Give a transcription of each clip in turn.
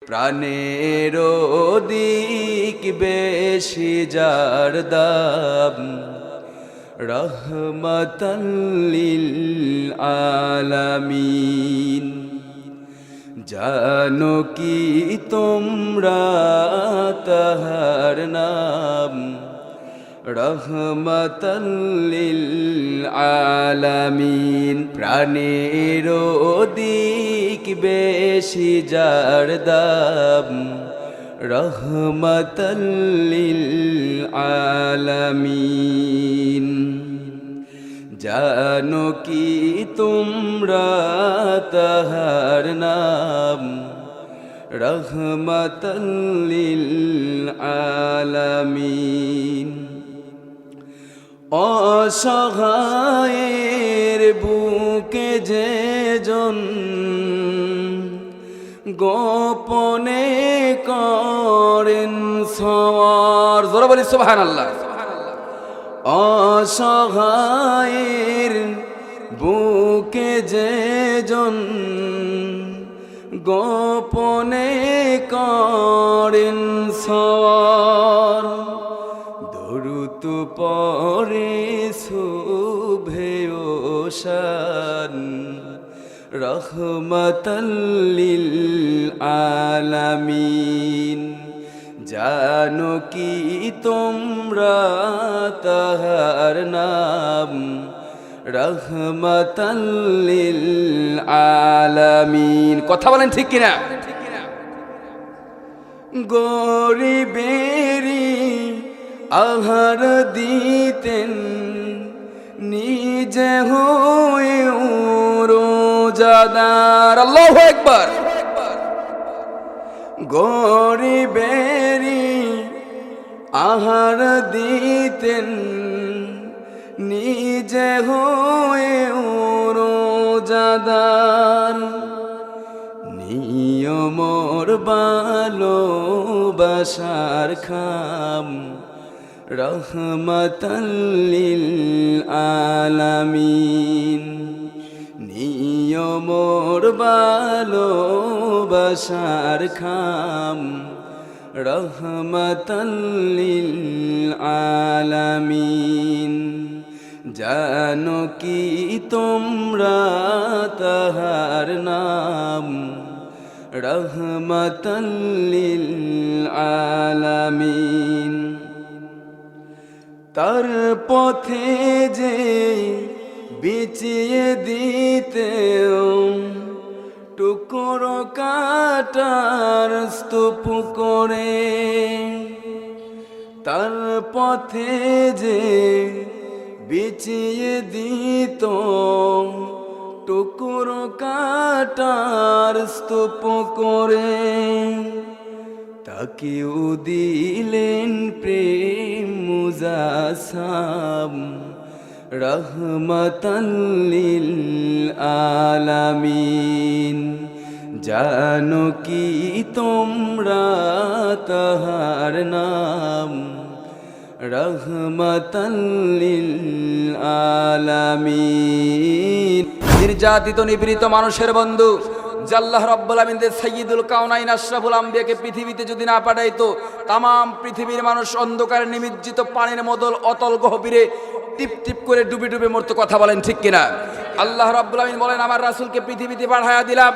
প্রাণের দিক বেশি যার দাম রহমাতাল লিল আলামিন। জানো কি তোমরা তাহার নাম রহমাতাল লিল আলামিন। প্রাণের দিক বেশি যার দাম রহমাতাল লিল আলামিন। জানো কি তোমরা তাহার নাম রহমাতাল লিল আলামিন। অসহায়ের বুকে যে জন গোপনে করেন সওয়ার, জোরে বলি সুবহানাল্লাহ। অসহায়ের বুকে যে জন গোপনে করেন সওয়ার, দরুদ পরে শুভেয় শান রহমাতাল লিল আলামিন। জানো কি তোমরা তাহার নাম রহমাতাল লিল আলামিন। কথা বলেন ঠিক কিনা? গরিবেরি আহার দিতেন নিজে হয়ে রোজাদার। আল্লাহু আকবার। গরিবেরি আহার দিতেন নিজে হয়ে রোজাদার। নিয়মর ভালোবাসার খাম রহমাতাল লিল আলামিন। নিয়মর ভালোবাসার খাম রহমাতাল লিল আলামিন। জানো কি তোমরা তাহার নাম রহমাতাল লিল আলামিন। তার পথে যে বিছিয়ে দিতে টুকরো কাটার স্তূপ করে, তার পথে যে বিছিয়ে দিত টুকরো কাটার স্তূপ করে, তাকেও দিলেন প্রেম মুজাসাম রহমাতাল লিল আলামিন। জানো কি তোমরা তাহার নাম রহমাতাল লিল আলামিন। নির্যাতিত নিপীড়িত মানুষের বন্ধু যে আল্লাহ রাব্বুল আমিনের সাইয়্যিদুল কাউনাইন আশরাফুল আম্বিয়াকে পৃথিবীতে যদি না পাঠাইতো, তামাম পৃথিবীর মানুষ অন্ধকারে নিমজ্জিত পানির মতল অতল গহীরে টিপ টিপ করে ডুবে ডুবে মরতো। কথা বলেন ঠিক কিনা? আল্লাহ রাব্বুল আমিন বলেন, আমার রাসূলকে পৃথিবীতে পাঠায়া দিলাম,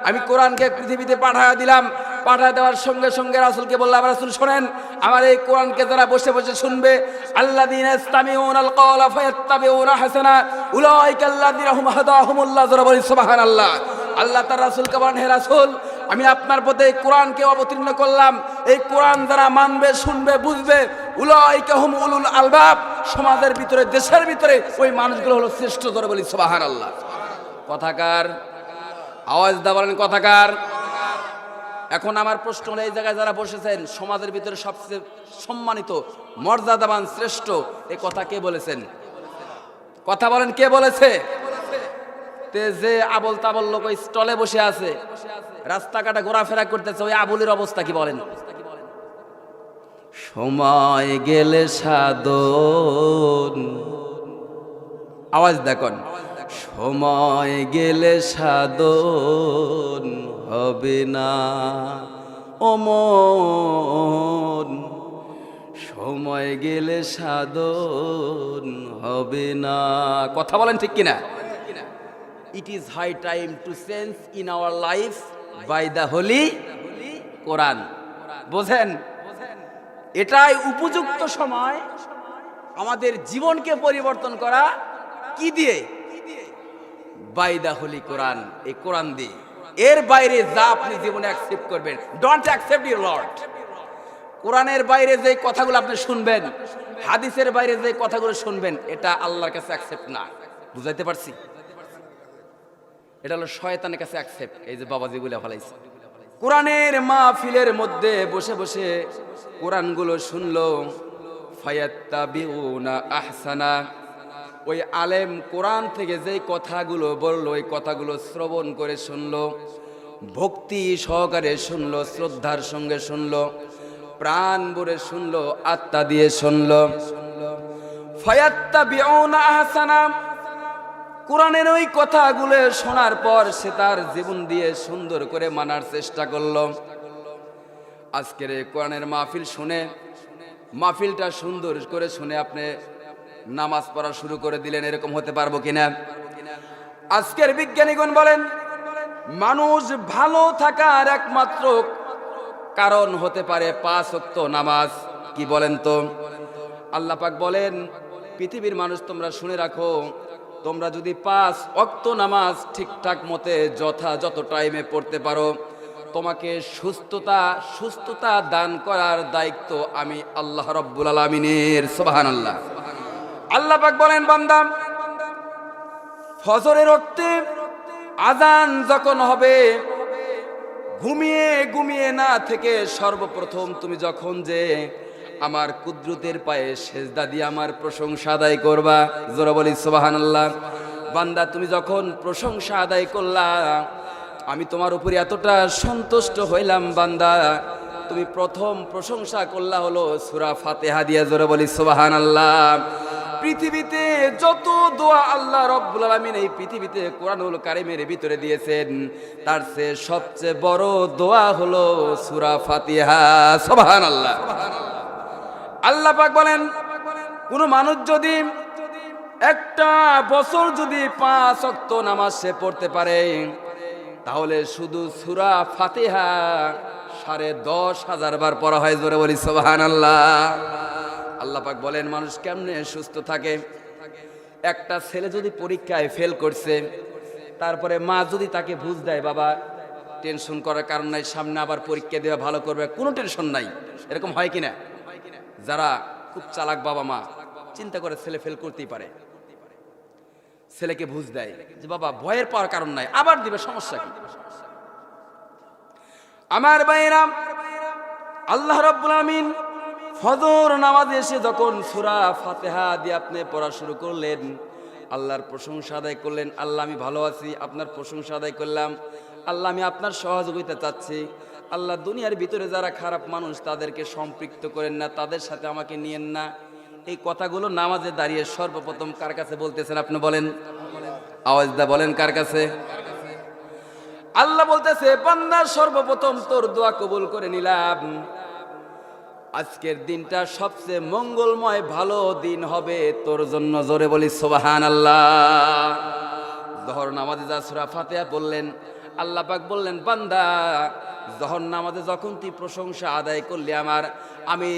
আমি কোরআনকে পৃথিবীতে পাঠায়া দিলাম। পাঠায় দেওয়ার সঙ্গে সঙ্গে রাসূলকে বললাম, রাসূল শোনেন, আমার এই কোরআনকে যারা বসে বসে শুনবে, আল্লাযীনা ইসতামিউনাল কওলা ফায়াত্তাবিউনা হাসানা উলাইকা আল্লাযীনা হুম হাদাহুমুল্লাহ। যারা বলেন সুবহানাল্লাহ। আল্লাহ তার রাসূলকে বলেন, হে রাসূল, আমি আপনার পথে এই কোরআনকে অবতীর্ণ করলাম, এই কোরআন যারা মানবে, শুনবে, বুঝবে, উলাইকা হুম উলুল আলবাব, সমাজের ভিতরে, দেশের ভিতরে ওই মানুষগুলো হলো শ্রেষ্ঠ। যারা বলেন সুবহানাল্লাহ। কথাকার আওয়াজ দা বলেন কথাকার। এখন আমার প্রশ্ন হলো, এই জায়গায় যারা বসেছেন সমাজের ভিতরে সবচেয়ে সম্মানিত, মর্যাদাবান, শ্রেষ্ঠ, এই কথা কে বলেছেন? কথা বলেন, কে বলেছে? তে যে আবল তাবল লোক ওই স্টলে বসে আছে, রাস্তাঘাটে ঘোরাফেরা করতেছে, ওই আবুলের অবস্থা কি বলেন? সময় গেলে সাধন, আওয়াজ দেখুন, সময় গেলে সাধন হবে না, ও মন, সময় গেলে সাধন হবে না। কথা বলেন ঠিক কিনা? It is high time to change in our life by the holy Quran. বোঝেন, এটাই উপযুক্ত সময় আমাদের জীবনকে পরিবর্তন করা। কি দিয়ে? বাই দ্য হোলি কোরআন, এই কোরআন দিয়ে। এর বাইরে যা আপনি জীবনে অ্যাকসেপ্ট করবেন, ডোন্ট অ্যাকসেপ্ট ইউর লর্ড। কোরআনের বাইরে যে কথাগুলো আপনি শুনবেন, হাদিসের বাইরে যে কথাগুলো শুনবেন, এটা আল্লাহর কাছে অ্যাকসেপ্ট না। বুঝাইতে পারছি? এটা হলো শয়তানের কাছে অ্যাকসেপ্ট। এই যে বাবাজি বলে ফেলাইছে, কোরআনের মাহফিলের মধ্যে বসে বসে কোরআনগুলো শুনলো, ফায়াত্তাবিউনা আহসানা। ওই আলেম কোরআন থেকে যেই কথাগুলো বললো, ওই কথাগুলো শ্রবণ করে শুনলো, ভক্তি সহকারে শুনলো, শ্রদ্ধার সঙ্গে শুনলো, প্রাণ ভরে শুনলো, আত্মা দিয়ে শুনলো। ফায়াত্তাবিউনা আহসানা, কোরআনের ওই কথাগুলো শোনার পর সে তার জীবন দিয়ে সুন্দর করে মানার চেষ্টা করলো। আজকের এই কোরআনের মাহফিল শুনে, মাহফিলটা সুন্দর করে শুনে আপনি নামাজ পড়া শুরু করে দিলেন, এরকম হতে পারবো কিনা? আজকের বিজ্ঞানীগণ বলেন, মানুষ ভালো থাকার একমাত্র কারণ হতে পারে 5 ওয়াক্ত নামাজ। কি বলেন তো? আল্লাহ পাক বলেন, পৃথিবীর মানুষ তোমরা শুনে রাখো, তোমরা যদি 5 ওয়াক্ত নামাজ ঠিকঠাক মতে যথাযথ টাইমে পড়তে পারো, তোমাকে সুস্থতা দান করার দায়িত্ব আমি আল্লাহ রাব্বুল আলামিনের। সুবহানাল্লাহ। আল্লাহ পাক বলেন, বান্দা, ফজরের ওয়াক্তে আজান যখন হবে, ঘুমিয়ে ঘুমিয়ে না থেকে সর্বপ্রথম তুমি যখন যে আমার কুদরতের পায়ে সেজদা দিয়ে আমার প্রশংসা আদায় করবা। জোরে বলি সুবহানাল্লাহ। বান্দা, তুমি যখন প্রশংসা আদায় করলা, আমি তোমার উপরে এতটা সন্তুষ্ট হইলাম। বান্দা, তুমি প্রথম প্রশংসা করলা হলো সূরা ফাতিহা দিয়ে। জোরে বলি সুবহানাল্লাহ। পৃথিবীতে যত দোয়া আল্লাহ রাব্বুল আলামিন এই পৃথিবীতে কোরআনুল কারীমের ভিতরে দিয়েছেন, তার চেয়ে সবচেয়ে বড় দোয়া হলো সূরা ফাতিহা। সুবহানাল্লাহ। আল্লাহ পাক বলেন, কোন মানুষ যদি একটা বছর যদি 5 ওয়াক্ত নামাজ সে পড়তে পারে, তাহলে শুধু সূরা ফাতিহা 10,500 বার পড়া হয়। জোরে বলি সুবহানাল্লাহ। আল্লাহ পাক বলেন, মানুষ কেমনে সুস্থ থাকে? একটা ছেলে যদি পরীক্ষায় ফেল করছে, তারপরে মা যদি তাকে বুঝ দেয়, বাবা টেনশন করার কারণ নাই, সামনে আবার পরীক্ষা দেওয়া ভালো করবে, কোনো টেনশন নাই, এরকম হয় কিনা? যারা খুব চালাক বাবা মা চিন্তা করে ছেলে ফেল করতেই পারে, ছেলেকে বুঝ দেয় যে বাবা ভয়ের পাওয়ার কারণ নাই, আবার দিবে, সমস্যা কি? আমার ভাইরা, আল্লাহ রাব্বুল আমিন ফজর নামাজে এসে যখন সূরা ফাতিহা দিয়ে আপনি পড়া শুরু করলেন, আল্লাহর প্রশংসা আদায় করলেন। আল্লাহ, আমি ভালো আছি, আপনার প্রশংসা আদায় করলাম। আল্লাহ, আমি আপনার সহযোগিতা চাচ্ছি। আল্লাহ, দুনিয়ার ভিতরে যারা খারাপ মানুষ তাদেরকে সম্পৃক্ত করেন না, তাদের সাথে আমাকে নিয়েন না। এই কথাগুলো নামাজে দাঁড়িয়ে সর্বপ্রথম কার কাছে বলতেছেন আপনি বলেন? আওয়াজ দা বলেন, কার কাছে? আল্লাহ বলতেছে, বান্দা, সর্বপ্রথম তোর দোয়া কবুল করে নিলাম। আজকের দিনটা সবচেয়ে মঙ্গলময় ভালো দিন হবে তোর জন্য। জোরে বলি সুবহানাল্লাহ। যহর নামাজে যা সূরা ফাতিহা বললেন, আল্লাহ পাক বললেন, বান্দা, যহর নামাজে যখন তুই প্রশংসা আদায় করলি, আমি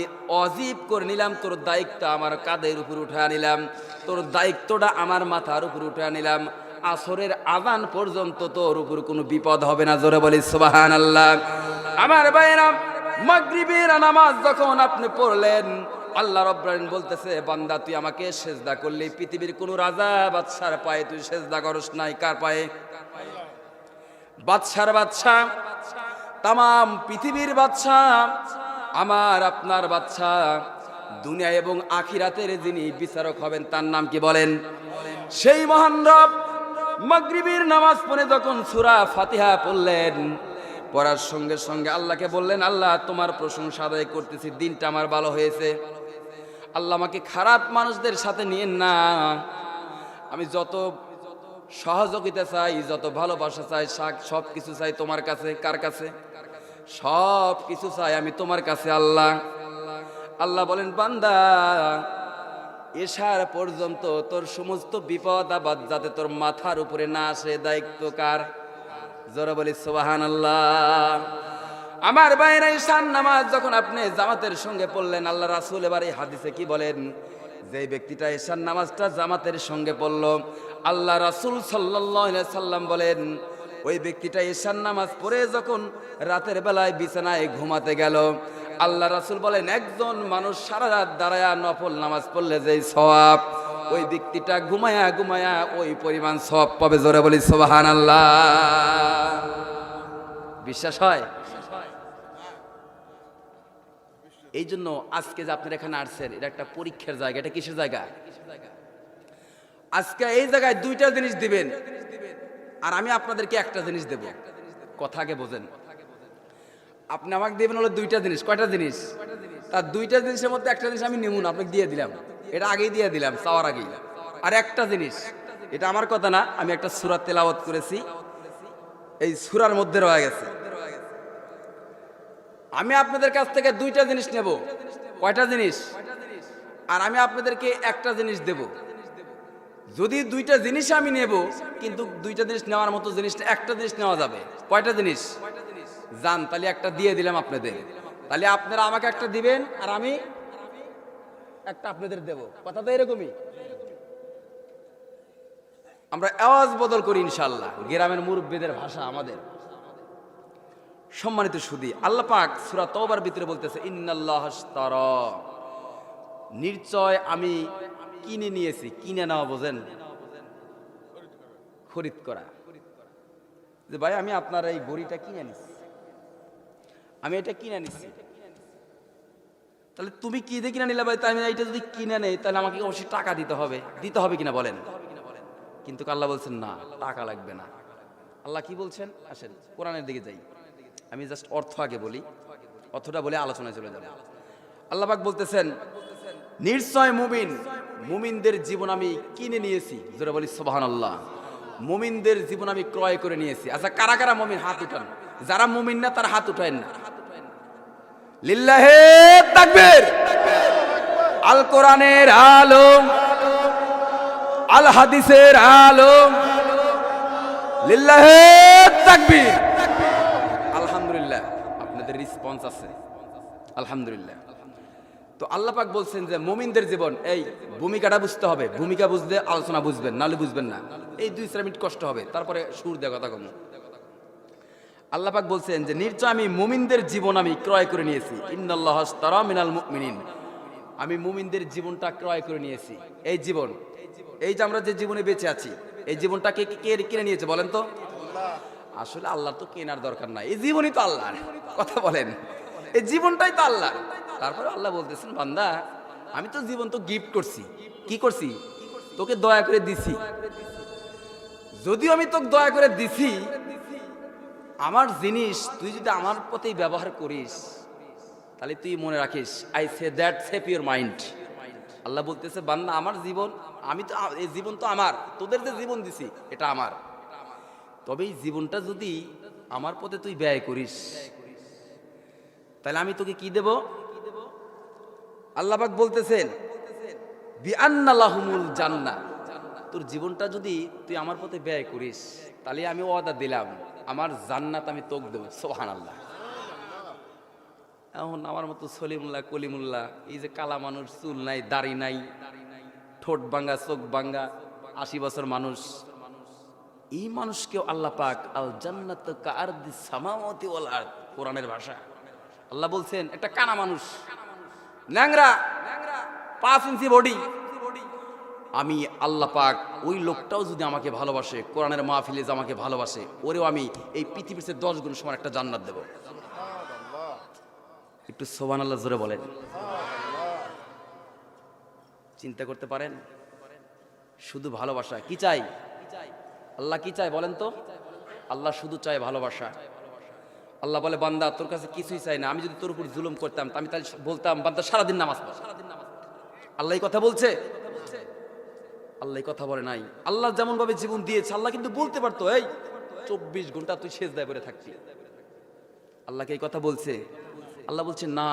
অজীব করে নিলাম, তোর দায়িত্ব আমার কাঁধের উপর উঠে নিলাম, তোর দায়িত্বটা আমার মাথার উপর উঠে নিলাম। আসরের আযান পর্যন্ত তোর উপর কোনো বিপদ হবে না। জোরে বলি সুবহানাল্লাহ। আমার ভাইরা, মাগরিবের নামাজ যখন আপনি পড়লেন, আল্লাহ রাব্বুল আলামিন বলতেছে, বান্দা, তুই আমাকে সেজদা করলি, পৃথিবীর কোন রাজা বাদশার পায়ে তুই সেজদা করস নাই। কার পায়ে? বাদশার বাদশা, তামাম পৃথিবীর বাদশা, আমার আপনার বাদশা, দুনিয়া এবং আখিরাতের যিনি বিচারক হবেন, তার নাম কি বলেন? সেই মহান রব মাগরিবের নামাজ পড়ে যখন সূরা ফাতিহা পড়লেন, পড়ার সঙ্গে সঙ্গে আল্লাহকে বললেন, আল্লাহ, তোমার প্রশংসা আদায় করতেছি, দিনটা আমার ভালো হয়েছে। আল্লাহ, আমাকে খারাপ মানুষদের সাথে নিয়েন না। আমি যত সহযোগিতা চাই, যত ভালোবাসা চাই, সব কিছু চাই তোমার কাছে। কার কাছে? সব কিছু চাই আমি তোমার কাছে আল্লাহ। আল্লাহ বলেন বান্দা এশার পর্যন্ত তোর সমস্ত বিপদ আপদ যাতে তোর মাথার উপরে না আসে দায়িত্ব কার? জোরে বলি সুবহানাল্লাহ। আমার ভাইরা ঈশার নামাজ যখন আপনি জামাতের সঙ্গে পড়লেন, আল্লাহ রাসূল এবার এই হাদিসে কি বলেন? যে ব্যক্তিটা ঈশার নামাজটা জামাতের সঙ্গে পড়ল, আল্লাহ রাসূল সাল্লাল্লাহু আলাইহি সাল্লাম বলেন ওই ব্যক্তিটা ঈশার নামাজ পড়ে যখন রাতের বেলায় বিছানায় ঘুমাতে গেল, আল্লাহ রাসূল বলেন একজন মানুষ সারা রাত দাঁড়ায়া নফল নামাজ পড়লে যে সওয়াব, ওই ব্যক্তিটা ঘুমায়া ঘুমায়া ওই পরিমাণ সওয়াব পাবে। জোরে বলি সুবহানাল্লাহ। বিশ্বাস হয়? এই জন্য আজকে যে আপনারা এখানে আসছেন, এটা একটা পরীক্ষার জায়গা। এটা কিসের জায়গা? আজকে এই জায়গায় দুইটা জিনিস দিবেন, আর আমি আপনাদেরকে একটা জিনিস দেব। কথাকে বোঝেন। আপনি আমাকে দিবেন হলো দুইটা জিনিস। কয়টা জিনিস? তার দুইটা জিনিসের মধ্যে একটা জিনিস আমি নিমুন, আপনাকে দিয়ে দিলাম। এটা আগেই দিয়ে দিলাম, চাওয়ার আগেই। আর একটা জিনিস, এটা আমার কথা না, আমি একটা সূরা তেলাওয়াত করেছি, এই সূরার মধ্যে রয়ে গেছে। আমি আপনাদের কাছ থেকে দুইটা জিনিস নেব। কয়টা জিনিস? আর আমি আপনাদেরকে একটা জিনিস দেব। যদি দুইটা জিনিস আমি নেব, কিন্তু দুইটা জিনিস নেওয়ার মতো জিনিসটা একটা জিনিস নেওয়া যাবে। কয়টা জিনিস? জান, তাহলে একটা দিয়ে দিলাম আপনাদের। তাহলে আপনারা আমাকে একটা দিবেন, আর আমি একটা আপনাদের দেব। কথা তো এরকমই। আমরা আওয়াজ বদল করি ইনশাআল্লাহ, গ্রামের মুরব্বীদের ভাষা আমাদের। সম্মানিত সুধী, আল্লাহ পাক সূরা তওবার ভিতরে বলতেছে ইন্নাল্লাহা আশতারা, নিশ্চয় আমি কিনে নিয়েছি। কিনে নেওয়া বোঝেন? খরিদ করা। যে ভাই আমি আপনার এই ঘড়িটা কিনে নিছি, আমি এটা কিনে নিছি। তাহলে তুমি কি দিয়ে কিনে নিলে ভাই? তাই আমি এইটা যদি কিনে নেই তাহলে আমাকে অবশ্যই টাকা দিতে হবে। দিতে হবে কিনা বলেন? কিন্তু আল্লাহ বলছেন না, টাকা লাগবে না। আল্লাহ কি বলছেন? আসেন কোরআনের দিকে যাই। আমি জাস্ট অর্থ আগে বলি, অর্থটা বলে আলোচনায় চলে যাব। আল্লাহ পাক বলতেছেন নিশ্চয় মুমিনদের জীবন আমি কিনে নিয়েছি। জোরে বলি সুবহানাল্লাহ। মুমিনদের জীবন আমি ক্রয় করে নিয়েছি। আচ্ছা, কারা কারা মুমিন? হাত উঠান। যারা মুমিন না তারা হাত উঠায়েন না। লিল্লাহে তাকবীর। আল কোরআনের আলো, আল হাদিসের আলো, লিল্লাহে তাকবীর। আলহামদুলিল্লাহ, আপনাদের রেসপন্স আছে আলহামদুলিল্লাহ। তো আল্লাহ পাক বলছেন যে মুমিনদের জীবন, এই ভূমিকাটা বুঝতে হবে। ভূমিকা বুঝলে আলোচনা বুঝবেন, নাহলে বুঝবেন না। এই 2-4 মিনিট কষ্ট হবে, তারপরে সুর দিয়ে কথা কম। আল্লাহ পাক বলছেন যে নিশ্চয় আমি মুমিনদের জীবন আমি ক্রয় করে নিয়েছি। ইন্নাল্লাহা আশতারা মিনাল মুমিনিন, আমি মুমিনদের জীবনটা ক্রয় করে নিয়েছি। এই জীবন, এই যে আমরা যে জীবনে বেঁচে আছি, এই জীবনটাকে কে কিনে নিয়েছে বলেন তো? আসলে আল্লাহর তো কেনার দরকার নাই, এই জীবনই তো আল্লাহর। কথা বলেন, এই জীবনটাই তো আল্লাহর। তারপরে আল্লাহ বলতেছেন বান্দা আমি তো জীবন তো গিফট করছি। কি করছি? তোকে দয়া করে দিছি। যদিও আমি তোকে দয়া করে দিছি, আমার জিনিস তুই যদি আমার পথেই ব্যবহার করিস, তাহলে তুই মনে রাখিস, I say that save your mind. Allah বলতেছে বান্দা আমার জীবন, আমি তো এই জীবন তো আমার, তোদের যে জীবন দিছি এটা আমার। তবে এই জীবনটা যদি আমার পথে তুই ব্যয় করিস, তাহলে আমি তোকে কি দেব? আল্লাহ পাক বলতেছেন বিআন্না লাহুমুল জান্নাহ, তোর জীবনটা যদি তুই আমার পথে ব্যয় করিস, তাহলে আমি ওয়াদা দিলাম আমার জান্নাত আমি তোকে দেব। সুবহানাল্লাহ। এখন আমার মতো সলিমুল্লাহ কলিমুল্লাহ, এই যে কালা মানুষ, চুল নাই, দাড়ি নাই, ঠোঁট ভাঙ্গা, চোখ ভাঙ্গা, 80 বছর মানুষ, এই মানুষকেও আল্লাহ পাক আল জান্নাতু কাআরদিস সামাওয়াতি ওয়াল আরদ, কোরআনের ভাষা। আল্লাহ বলছেন একটা কানা মানুষ, ন্যাংরা, 5 ইঞ্চি বডি, আমি আল্লাহ পাক ওই লোকটাও যদি আমাকে ভালোবাসে, কোরআনের মাহফিলে যে আমাকে ভালোবাসে, ওরেও আমি এই পৃথিবীর চেয়ে 10 গুণ সমান একটা জান্নাত দেব। একটু সুবহানাল্লাহ জোরে বলেন। চিন্তা করতে পারেন? শুধু ভালোবাসা। কি চাই আল্লাহ? কি চাই বলেন তো? আল্লাহ শুধু চায় ভালোবাসা। আল্লাহ বলে বান্দা তোর কাছে কিছুই চাই না, আমি যদি তোর উপর জুলুম করতাম আমি তাহলে বলতাম বান্দা সারাদিন নামাজ পড়। আল্লাহ এই কথা বলছে? আল্লাহ এই কথা বলে নাই। আল্লাহ যেমন ভাবে জীবন দিয়েছে, আল্লাহ কিন্তু বলতে পারতো এই 24 ঘন্টা তুই সেজদায় পড়ে থাকবি, আল্লাহকে এই কথা বলছে? আল্লাহ বলছে না,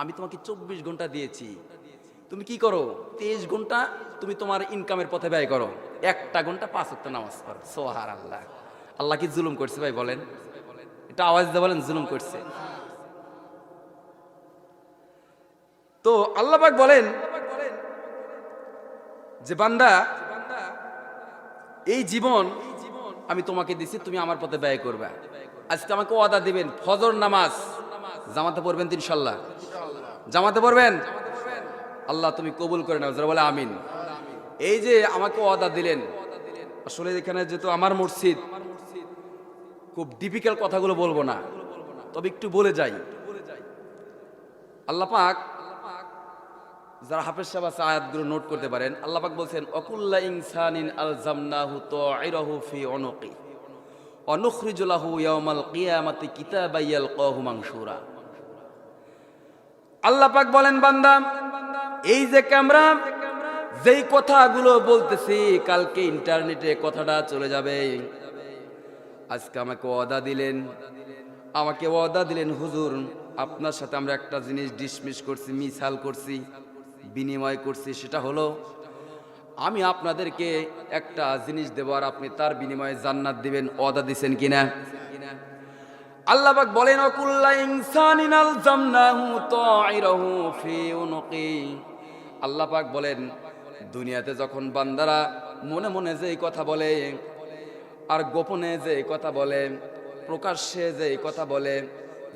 আমি তোমাকে 24 ঘন্টা দিয়েছি, তুমি কি করো? 23 ঘন্টা তুমি তোমার ইনকামের পথে ব্যয় করো, 1টা ঘন্টা 5 ওয়াক্ত নামাজ পড়ো। সুবহানাল্লাহ। আল্লাহ কি জুলুম করছে ভাই বলেন? এটা আওয়াজ দিয়ে বলেন, জুলুম করছে? তো আল্লাহ পাক বলেন যে বান্দা, এই জীবন আমি তোমাকে দিছি, তুমি আমার পথে ব্যয় করবে। আজকে আমাকে ওয়াদা দিবেন, ফজর নামাজ জামাতে পড়বেন তো ইনশাআল্লাহ? জামাতে পড়বেন? আল্লাহ তুমি কবুল করে নাও, যারা বলে আমিন। এই যে আমাকে ওয়াদা দিলেন, আসলে এখানে যেহেতু আমার মসজিদ, খুব ডিফিকাল্ট কথাগুলো বলবো না, তবে একটু বলে যাই। আল্লাহ পাক, যারা হাফেজ সাহেব আছে আয়াতগুলো নোট করতে পারেন, আল্লাহ পাক বলছেন অকুল্লা ইনসানিন আলজামনাহু তাইরাহু ফি উনুকি ওয়া নুখরিজু লাহু ইয়াওমাল কিয়ামাতি কিতাবান ইয়ালকাহু মানশুরা। আল্লাহ পাক বলেন বান্দা, এই যে ক্যামেরা, যেই কথাগুলো বলতেছি, কালকে ইন্টারনেটে কথাটা চলে যাবে। আজকে আমাকে ওয়াদা দিলেন হুজুর, আপনার সাথে আমরা একটা জিনিস ডিসমিস করছি, মিসাল করছি, বিনিময় করছি। সেটা হলো আমি আপনাদেরকে একটা জিনিস দেব আর আপনি তার বিনিময়ে জান্নাত দিবেন। ওয়াদা দিবেন কিনা? আল্লাহ পাক বলেন ওয়াকুল্লা ইনসানিন আলজামনাহু তাইরাহু ফি উনুকি। আল্লাহ পাক বলেন দুনিয়াতে যখন বান্দারা মনে মনে যে কথা বলে, আর গোপনে যে কথা বলে, প্রকাশ্যে যে কথা বলে,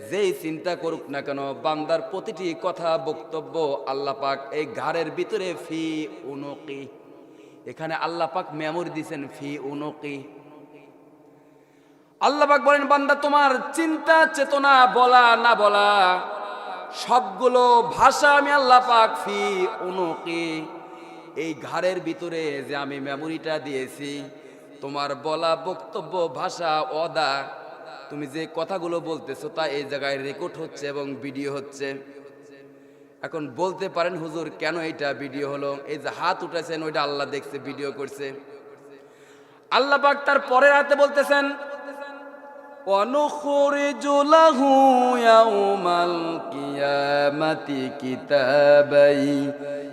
যেই চিন্তা করুক না কেন, বান্দার প্রতিটি কথা বক্তব্য আল্লাহ পাক এই ঘাড়ের ভিতরে ফি উনুকি, এখানে আল্লাহ পাক মেমোরি দিয়েছেন ফি উনুকি। আল্লাহ পাক বলেন বান্দা, তোমার চিন্তা চেতনা, বলা না বলা, সবগুলো ভাষা আমি আল্লাহ পাক ফি উনুকি, এই ঘাড়ের ভিতরে যে আমি মেমোরিটা দিয়েছি, তোমার বলা বক্তব্য, ভাষা, ওয়াদা, তুমি যে কথাগুলো বলতেছো তা এই জায়গায় রেকর্ড হচ্ছে এবং ভিডিও হচ্ছে। এখন বলতে পারেন হুজুর কেন এটা ভিডিও হলো? এই যে হাত উঠাইছেন ওইটা আল্লাহ দেখছে, ভিডিও করছে। আল্লাহ পাক তার পরের আয়াতে বলতেছেন ওয়ানুখরিজু লাহু ইয়াউমাল কিয়ামাতি কিতাবাই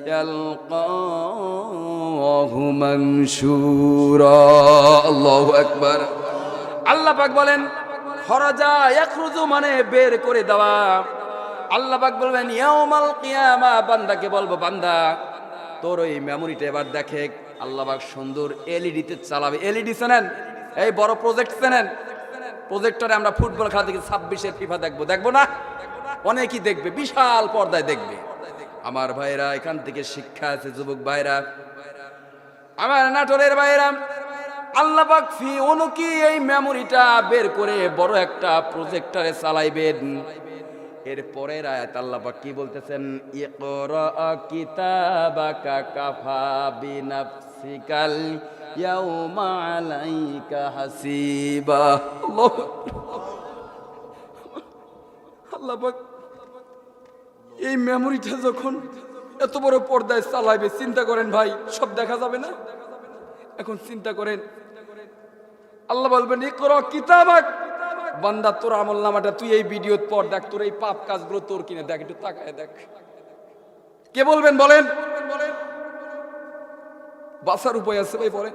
ইয়ালকাহু মানশুরা। আল্লাহু আকবার। আল্লাহ পাক বলেন খরাজা ইয়াখরুজু মানে বের করে দেওয়া। আল্লাহ পাক বলবেন ইয়াউমাল কিয়ামা, বান্দাকে বলবো বান্দা তোর ওই মেমোরিটা এবার দেখে। আল্লাহ পাক সুন্দর এলইডিতে চালাবে। এলইডি চেনেন? এই বড় প্রজেক্ট চেনেন? প্রজেক্টরে আমরা ফুটবল খেলা থেকে 26-এর ফিফা দেখবো না? অনেকেই দেখবে, বিশাল পর্দায় দেখবে। আমার ভাইরা, এখান থেকে শিক্ষা আছে যুবক ভাইরা, আমার নাটোরের ভাইরা, আল্লাহ পাক ফি উনুকি এই মেমোরিটা বের করে বড় একটা প্রজেক্টরে চালাইবেন। এর পরের আয়াত আল্লাহ পাক কি বলতেছেন? ইকরা কিতাবাকা কাফা বিনাফসিকাল ইয়াউমা আলাইকা হাসিবা। আল্লাহ পাক এই মেমোরিটা যখন এত বড় পর্দায় চালাইবে, চিন্তা করেন ভাই, সব দেখা যাবে না? এখন চিন্তা করেন, আল্লাহ বলবেন ইকরা কিতাবাক, বান্দা তোর আমলনামাটা তুই এই ভিডিও পর দেখ, তোর এই পাপ কাজগুলো তোর কিনে দেখ, একটু তাকায় দেখ। কে বলবেন বলেন? বাঁচার উপায় আছে ভাই বলেন?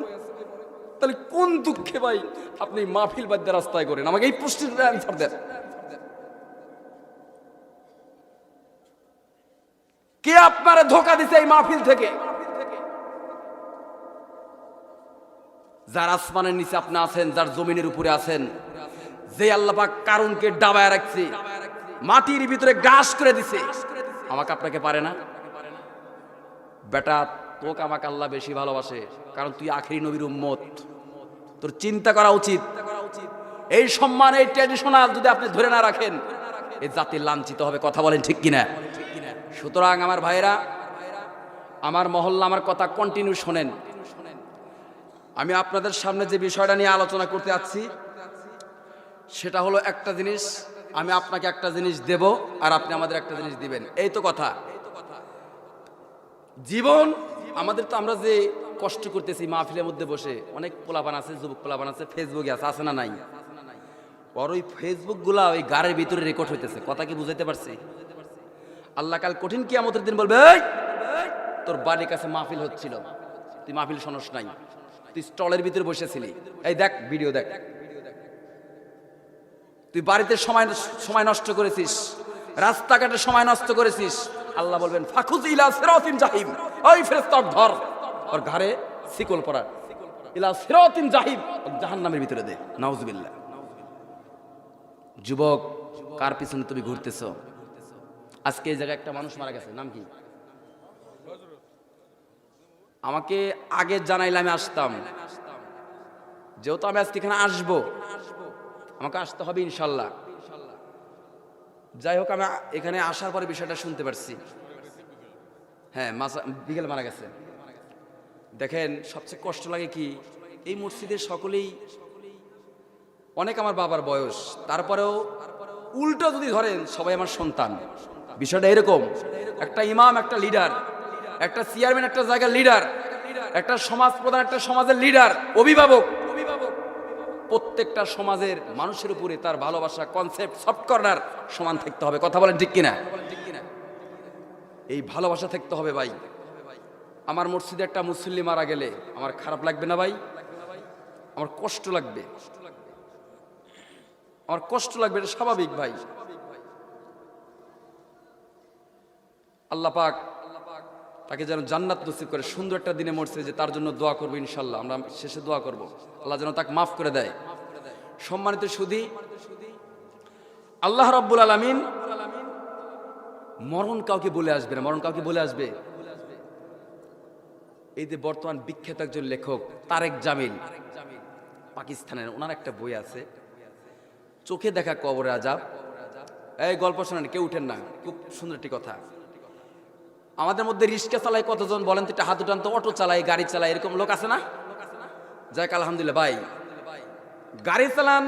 তাহলে কোন দুঃখে ভাই আপনি মাহফিল বাদ দিয়ে রাস্তায় করেন? আমাকে এই প্রশ্নের অ্যান্সার দেন। কে আপনারা ধোকা দিছে এই মাহফিল থেকে? যার আসমানের নিচে আপনি আছেন, যার জমিনের উপরে আছেন, যে আল্লাহ পাক কারণকে ডাবায় রাখছে, মাটির ভিতরে গ্রাস করে দিছে, আমাকে আপনাকে পারে না? বেটা তোকে আমাকে আল্লাহ বেশি ভালোবাসে, কারণ তুই আখিরি নবীর উম্মত। তোর চিন্তা করা উচিত। এই সম্মান, এই ট্র্যাডিশনাল যদি আপনি ধরে না রাখেন, এই জাতি লাঞ্ছিত হবে। কথা বলেন ঠিক কিনা? সুতরাং আমার ভাইরা, আমার মহল্লা, আমার কথা কন্টিনিউ শোনেন। আমি আপনাদের সামনে যে বিষয়টা নিয়ে আলোচনা করতে যাচ্ছি সেটা হলো একটা জিনিস, আমি আপনাকে একটা জিনিস দেব আর আপনি আমাদের একটা জিনিস দিবেন, এই তো কথা। জীবন আমাদের, তো আমরা যে কষ্ট করতেছি মাহফিলের মধ্যে বসে, অনেক পোলাপান আছে, যুবক পোলাপান আছে, ফেসবুকে আছে না নাই? ওর ওই ফেসবুক গুলা ওই গাড়ির ভিতরে রেকর্ড হইতেছে, কথা কি বুঝাইতে পারছি? আল্লাহ কাল কঠিন কিয়ামতের দিন বলবে, এই তোর বাড়ির কাছে মাহফিল হচ্ছিল, তুই মাহফিল শোনস নাই, তুই স্টলের ভিতরে বসেছিলি, এই দেখ ভিডিও দেখ, তুই বাড়িতে সময় নষ্ট করেছিস, রাস্তাঘাটে সময় নষ্ট করেছিস। আল্লাহ বলবেন ফাকুজ ইলা সিরাতিন জাহিম, ওই ফেরেশতা ধর, ওর ঘাড়ে শিকল পরা, ইলা সিরাতিন জাহিম, জাহান্নামের ভিতরে দে। নাউজুবিল্লাহ। যুবক, কার পিছনে তুমি ঘুরতেছো? আজকে এই জায়গায় একটা মানুষ মারা গেছে, নাম কি? আমাকে আগে জানাইলে আমি আসতাম, যেহেতু আমি আজকে এখানে আসবো, আমাকে আসতে হবে ইনশাল্লাহ। যাই হোক, আমি এখানে আসার পরে বিষয়টা শুনতে পারছি। হ্যাঁ, বিকেল মারা গেছে। দেখেন, সবচেয়ে কষ্ট লাগে কি, এই মসজিদের সকলেই অনেক আমার বাবার বয়স, তারপরেও উল্টো যদি ধরেন সবাই আমার সন্তান। বিষয়টা এরকম, একটা ইমাম, একটা লিডার, একটা চেয়ারম্যান, একটা জায়গার লিডার, একটা সমাজ প্রধান, একটা সমাজের লিডার, অভিভাবক, প্রত্যেকটা সমাজের মানুষের উপরে তার ভালোবাসা, কনসেপ্ট, সফট কর্নার সমান থাকতে হবে। কথা বলেন ঠিক কিনা? এই ভালোবাসা থাকতে হবে ভাই। আমার মসজিদে একটা মুসল্লি মারা গেলে আমার খারাপ লাগবে না ভাই? আমার কষ্ট লাগবে, আমার কষ্ট লাগবে, এটা স্বাভাবিক ভাই। আল্লাহ পাক তাকে যেন জান্নাত নসিব করে, সুন্দর একটা দিনে মরছে, যে তার জন্য দোয়া করবো ইনশাল্লাহ। আমরা শেষে দোয়া করব, আল্লাহ যেন তাকে মাফ করে দেয়। সম্মানিত সুধী, আল্লাহ রাব্বুল আলামিন মরণ কাউকে বলে আসবে না, মরণ কাউকে বলে আসবে। এই যে বর্তমান বিখ্যাত একজন লেখক তারেক জামিল, পাকিস্তানের, ওনার একটা বই আছে, চোখে দেখা কবরে আযাব। এই গল্প শোনেন, কেউ উঠেন না, খুব সুন্দর একটি কথা। আমাদের মধ্যে রিক্সা চালায় কতজন বলেন তো? একটা হাত উঠান তো। অটো চালায়, গাড়ি চালায়, এরকম লোক আছে না? যাক আলহামদুলিল্লাহ ভাই, গাড়ি চালান,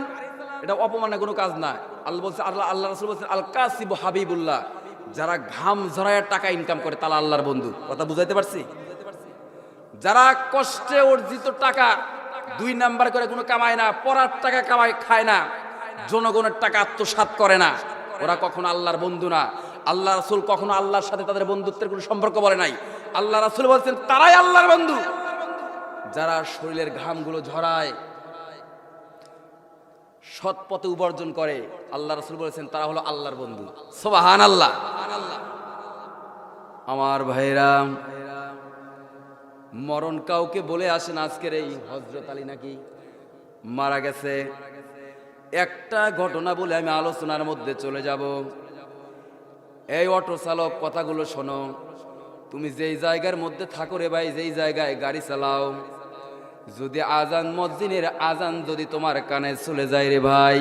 এটা অপমানের কোনো কাজ না। আল্লাহ বলছে, আল্লাহ রাসূল বলছেন, আল কাসিবু হাবিবুল্লাহ, যারা ঘাম ঝরায় টাকা ইনকাম করে তারা আল্লাহর বন্ধু। কথা বুঝাইতে পারছি? যারা কষ্টে অর্জিত টাকা 2 নাম্বার করে কোনো কামায় না, পরার টাকা কামায় খায় না, জনগণের টাকা আত্মসাৎ করে না, ওরা কখনো আল্লাহর বন্ধু না। আল্লাহ রাসূল কখনো আল্লাহর সাথে তাদের বন্ধুত্বের কোনো সম্পর্ক বলে নাই। আল্লাহ রাসূল বলছেন তারাই আল্লাহর বন্ধু, যারা শরীরের ঘামগুলো ঝরায়, সৎ পথে উপার্জন করে। আল্লাহ রাসূল বলেছেন তারা হলো আল্লাহর বন্ধু। সুবহানাল্লাহ। আমার ভাইরা, মরণ কাউকে বলে আসেন। আজকের এই হযরত আলী নাকি মারা গেছে, একটা ঘটনা বলে আমি আলোচনার মধ্যে চলে যাব। এই অটো চালক, কথাগুলো শোনো। তুমি যেই জায়গার মধ্যে থাকো রে ভাই, যেই জায়গায় গাড়ি চালাও, যদি আজান, মসজিদের আজান যদি তোমার কানে চলে যায় রে ভাই,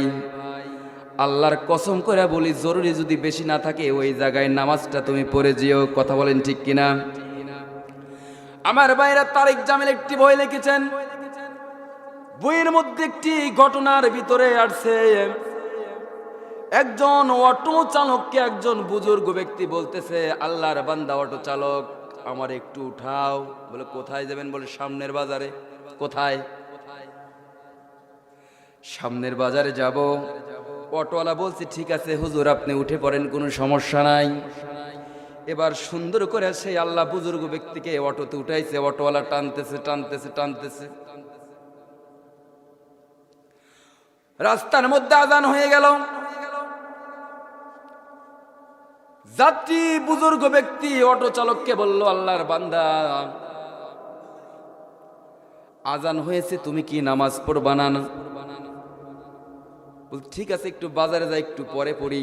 আল্লাহর কসম করে বলি, জরুরি যদি বেশি না থাকে, ওই জায়গায় নামাজটা তুমি পড়ে যেও। কথা বলেন ঠিক কিনা? আমার ভাইরা, তারেক জামিল একটি বই লিখেছেন, বইয়ের মধ্যে একটি ঘটনার ভিতরে আসছে, একজন অটো চালককে একজন বুজুর্গ ব্যক্তি বলতেছে, আল্লাহর বান্দা অটো চালক, আমার একটু উঠাও। বলে কোথায় যাবেন? বলে সামনের বাজারে। কোথায়? সামনের বাজারে যাব। অটোওয়ালা বলছে ঠিক আছে হুজুর, আপনি উঠে পড়েন, কোনো সমস্যা নাই। এবার সুন্দর করে সেই আল্লাহ বুজুর্গ ব্যক্তিকে অটোতে উঠাইছে। অটোওয়ালা টানতেছে টানতেছে টানতেছে, রাস্তার মধ্যে আজান হয়ে গেল। যাত্রী বুজুর্গ ব্যক্তি অটো চালককে বলল, আল্লাহর বান্দা, আজান হয়েছে, তুমি কি নামাজ পড়বা না? বল ঠিক আছে, একটু বাজারে যাই, একটু পরে পড়ি,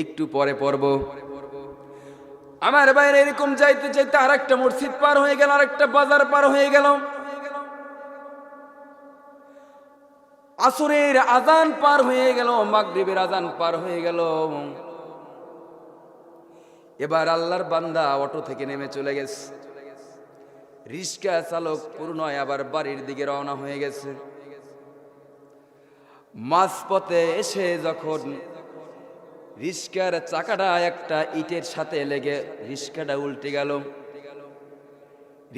একটু পরে পড়ব। আমার বাইরে এরকম যাইতে যাইতে আর একটা মসজিদ পার হয়ে গেল, আর একটা বাজার পার হয়ে গেল, আসরের আজান পার হয়ে গেল, মাগরিবের আজান পার হয়ে গেল। এবার আল্লাহর বান্দা অটো থেকে নেমে চলে গেছে। রিক্সা চালক পুরনয় আবার বাড়ির দিকে রওনা হয়ে গেছে। মাঝপথে এসে যখন রিক্সার চাকাটা একটা ইটের সাথে লেগে রিক্সাটা উল্টে গেল।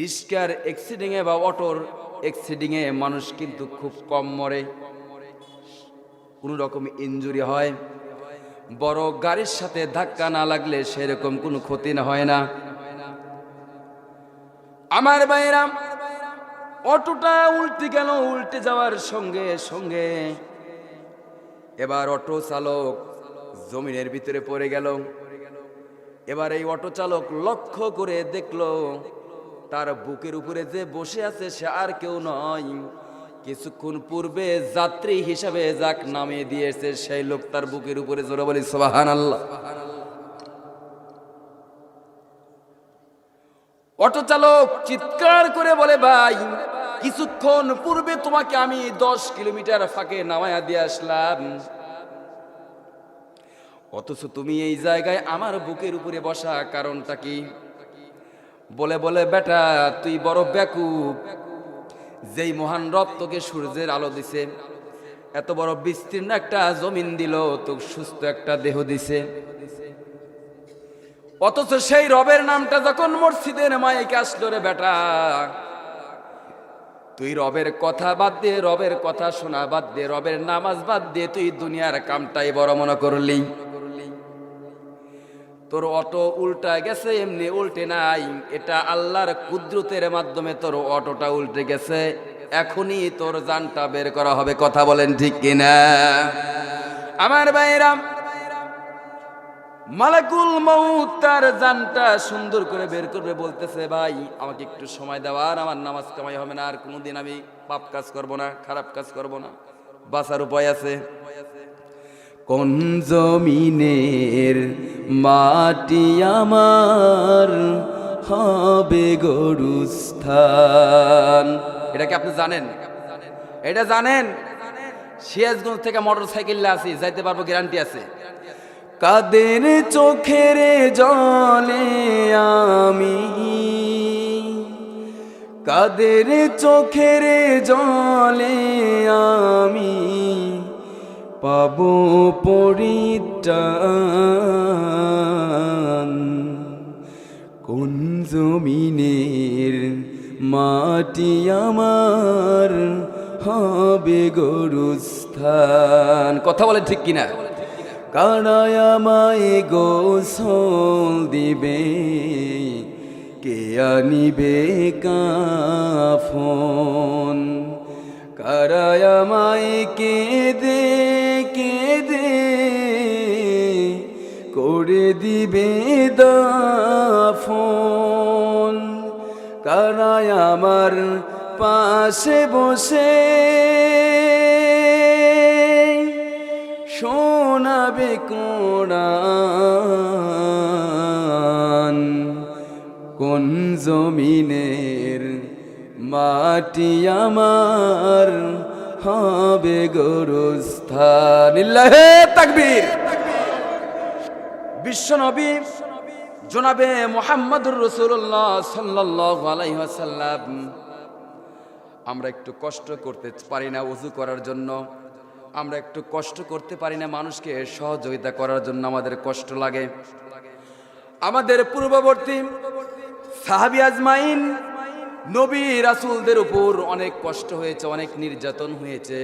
রিক্সার অ্যাক্সিডেন্টে বা অটোর অ্যাক্সিডেন্টে মানুষ কিন্তু খুব কম মরে, কোনো রকম ইনজুরি হয়, বড় গাড়ির সাথে ধাক্কা না লাগলে সেরকম কোনো ক্ষতি না হয় না। আমার ভাইরা, অটোটা উল্টে গেল। উল্টে যাওয়ার সঙ্গে সঙ্গে এবার অটো চালক জমিনের ভিতরে পড়ে গেল। এবার এই অটো চালক লক্ষ্য করে দেখলো তার বুকের উপরে যে বসে আছে সে আর কেউ নয়, কিছুক্ষণ পূর্বে যাত্রী হিসাবে যাক নামিয়ে দিয়েছে সেই লোক তার বুকের উপরে। জোরে বলি সুবহানাল্লাহ। অটো চালক চিৎকার করে বলে, ভাই কিছুক্ষণ পূর্বে তোমাকে আমি 10 কিলোমিটার ফাঁকে নামায়া দিয়ে আসলাম, অথচ তুমি এই জায়গায় আমার বুকের উপরে বসা কারণটা কি? বলে বেটা তুই বড় বেকুব, যেই মহান রব তোকে সূর্যের আলো দিছে, এত বড় বিস্তীর্ণ একটা জমিন দিল, তোকে সুস্থ একটা দেহ দিছে, অথচ সেই রবের নামটা যখন মসজিদের মাইকে আসলো রে বেটা, তুই রবের কথা বাদ দিয়ে, রবের কথা শোনা বাদ দিয়ে, রবের নামাজ বাদ দিয়ে তুই দুনিয়ার কামটাই বড় মনে করলি। তোর অটো উল্টা গেছে, এমনি উল্টে নাই, এটা আল্লাহর কুদরতের মাধ্যমে তোর অটোটা উল্টে গেছে। এখনই তোর জানটা বের করা হবে। কথা বলেন ঠিক কিনা? আমার ভাইরা, মালাকুল মউত তার জানটা সুন্দর করে বের করবে, বলতেছে ভাই আমাকে একটু সময় দেওয়া, আর আমার নামাজ কামাই হবে না, আর কোনোদিন আমি পাপ কাজ করব না, খারাপ কাজ করব না, বাঁচার উপায় আছে। কোন জমিনের মাটি আমার হবে গরুস্থান? এটা কি আপনি জানেন? এটা জানেন? সিরাজগঞ্জ থেকে মোটর সাইকেল আসি, যাইতে পারবো, গ্যারান্টি আছে। কাদের চোখের জলে আমি, কাদের চোখের জলে আমি পাবো পরিত্রাণ? কোন জমিনের মাটি আমার হবে গরুস্থান? কথা বলে ঠিক কিনা? কারায় আমায় গোসল দিবে, কে আনিবে কাফন? কারায় আমায় কেঁদে কেঁদে করে দিবে দাফন? কারায় আমার পাশে বসে শোনাবে কোরআন? কোন জমিনের মাটি আমার হবে গরুস্থান? লিল্লাহে তাকবীর। বিশ্বনবী জনাবে মুহাম্মদুর রাসূলুল্লাহ সাল্লাল্লাহু আলাইহি ওয়াসাল্লাম, আমরা একটু কষ্ট করতে পারি না ওযু করার জন্য, আমরা একটু কষ্ট করতে পারি না মানুষকে সহযোগিতা করার জন্য, আমাদের কষ্ট লাগে। আমাদের পূর্ববর্তী সাহাবী আজমাইন নবী রাসূলদের উপর অনেক কষ্ট হয়েছে, অনেক নির্যাতন হয়েছে,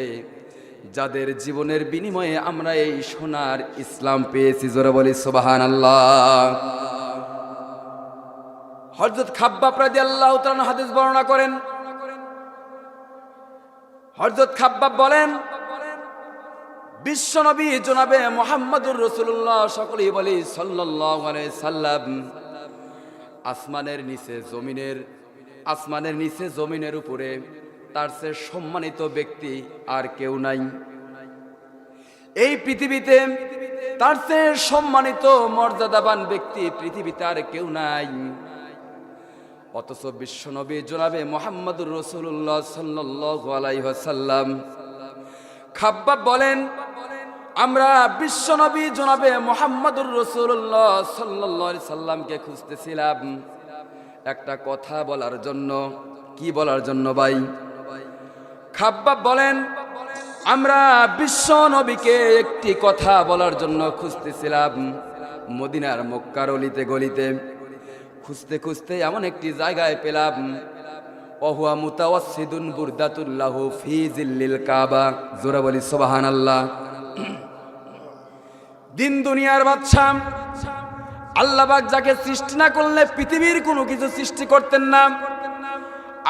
যাদের জীবনের বিনিময়ে আমরা এই সোনার ইসলাম পেয়েছি। জোরে বলি সুবহানাল্লাহ। হযরত খাব্বাব রাদিয়াল্লাহু তাআলা হাদিস বর্ণনা করেন। হযরত খাব্বাব বলেন, বিশ্বনবী জনাবে মুহাম্মদুর রাসূলুল্লাহ, সকলেই বলি সাল্লাল্লাহু আলাইহি সাল্লাম, আসমানের নিচে জমিনের উপরে তার চেয়ে সম্মানিত ব্যক্তি আর কেউ নাই। এই পৃথিবীতে তার চেয়ে সম্মানিত মর্যাদাবান ব্যক্তি পৃথিবীতে আর কেউ নাই। অথচ বিশ্বনবী জনাবে মুহাম্মদুর রাসূলুল্লাহ সাল্লাল্লাহু আলাইহি ওয়াসাল্লাম, খাব্বাব বলেন, আমরা বিশ্বনবী জনাবে মুহাম্মদুর রাসূলুল্লাহ সাল্লাল্লাহু আলাইহি সাল্লামকে খুঁজতেছিলাম একটা কথা বলার জন্য। কি বলার জন্য ভাই? খাব্বাব বলেন, আমরা বিশ্বনবীকে একটি কথা বলার জন্য খুঁজতেছিলাম। মদিনার মক্কার অলিতে গলিতে খুঁজতে খুঁজতে এমন একটি জায়গায় পেলাম, ওহুয়া মুতাওয়াসসিদুন বুরদাতুল্লাহু ফি জিল্লিল কাবা। জোরে বলি সুবহানাল্লাহ। দিন দুনিয়ার বাদশা আল্লাহ পাক যাকে সৃষ্টি না করলে পৃথিবীর কোনো কিছু সৃষ্টি করতেন না।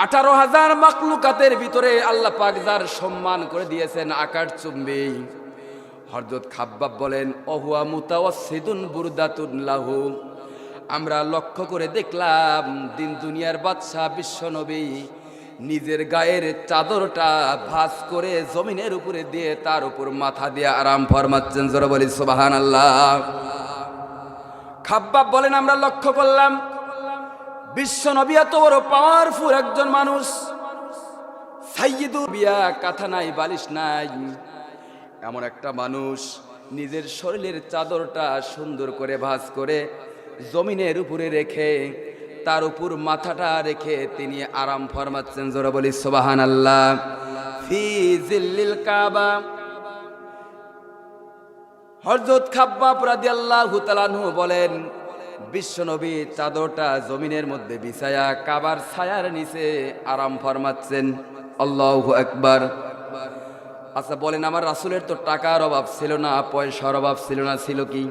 18,000 মাখলুকাতের ভিতরে আল্লাহ পাক যার সম্মান করে দিয়েছেন আকাশচুম্বী, হযরত খাব্বাব বলেন অহুয়া মুতাওয়াসসিদুন বুরদাতুন লাহু। আমরা লক্ষ্য করে দেখলাম দিন দুনিয়ার বাদশা বিশ্বনবী নিজের গায়ের চাদরটা ভাঁজ করে জমিনের উপরে দিয়ে তার উপর মাথা দিয়ে আরাম ফরমাচ্ছেন। জোরে বলি সুবহানাল্লাহ। খাব্বাব বলেন আমরা লক্ষ্য করলাম বিশ্বনবী এত বড় পাওয়ারফুল একজন মানুষ, সাইয়্যিদুল বিয়া, কাঁথা নাই বালিশ নাই, এমন একটা মানুষ নিজের শরীরের চাদরটা সুন্দর করে ভাঁজ করে জমিনের উপরে রেখে তার উপর মাথাটা রেখে তিনি আরাম ফরমাচ্ছেন। জোরে বলি সুবহানাল্লাহ। ফি জিল্লিল কাবা। হযরত খাব্বাব রাদিয়াল্লাহু তাআলা আনহু বলেন বিশ্বনবী চাদরটা জমিনের মধ্যে বিছায়া কাবার ছায়ার নিচে আরাম ফরমাচ্ছেন। আল্লাহু আকবার। আচ্ছা বলেন আমার রাসূলের তো টাকার অভাব ছিল না, পয়সার অভাব ছিল না, ছিল কি?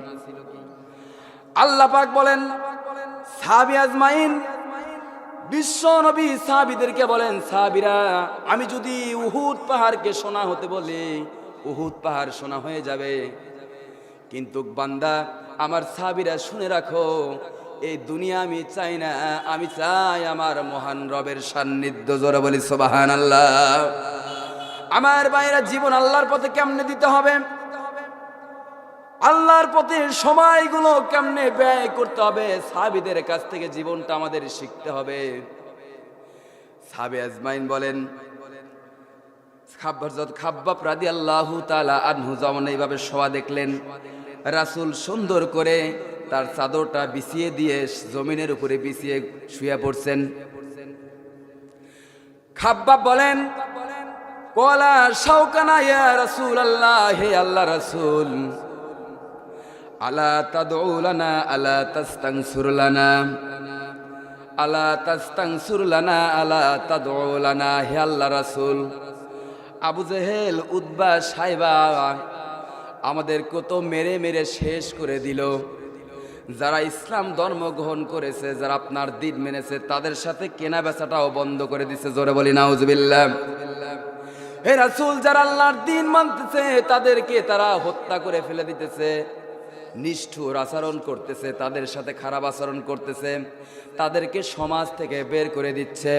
আল্লাহ পাক বলেন সাহাবী আজমাইন, বিশ্বনবী সাহাবীদেরকে বলেন সাহাবীরা আমি যদি উহুদ পাহাড়কে সোনা হতে বলি উহুদ পাহাড় সোনা হয়ে যাবে, কিন্তু বান্দা আমার সাহাবীরা শুনে রাখো এই দুনিয়া আমি চাই না, আমি চাই আমার মহান রবের সান্নিধ্য। জোরে বলি সুবহানাল্লাহ। আমার ভাইরা জীবন আল্লাহর পথে কেমনে দিতে হবে, আল্লাহর পথে সময়গুলো কেমনে ব্যয় করতে হবে, সাহাবীদের কাছ থেকে জীবনটা আমাদের শিখতে হবে। সাহাবী আজমাইন বলেন খাব্বাব রাদিয়াল্লাহু তাআলা আনহু যেমন এইভাবে শোয়া দেখলেন, রাসূল সুন্দর করে তার চাদরটা বিছিয়ে দিয়ে জমিনের উপরে বিছিয়ে শুয়ে পড়ছেন। খাব্বাব বলেন কলা শাওকানা ইয়া রাসূলুল্লাহ, হে আল্লাহ রাসূল, আলা তাদউ লানা আলা তাস্তানসুর লানা আলা তাস্তানসুর লানা আলা তাদউ লানা। হে আল্লাহ রাসূল, আবু জেহেল উতবা সাইবা আমাদের কত মেরে মেরে শেষ করে দিল, যারা ইসলাম ধর্ম গ্রহণ করেছে, যারা আপনার দিন মেনেছে তাদের সাথে কেনা বেচাটাও বন্ধ করে দিছে। জোরে বলি নাউজুবিল্লাহ। হে রাসূল, যারা আল্লাহর দিন মানতেছে তাদেরকে তারা হত্যা করে ফেলে দিতেছে, নিষ্ঠুর আচরণ করতেছে, তাদের সাথে খারাপ আচরণ করতেছে, তাদেরকে সমাজ থেকে বের করে দিচ্ছে।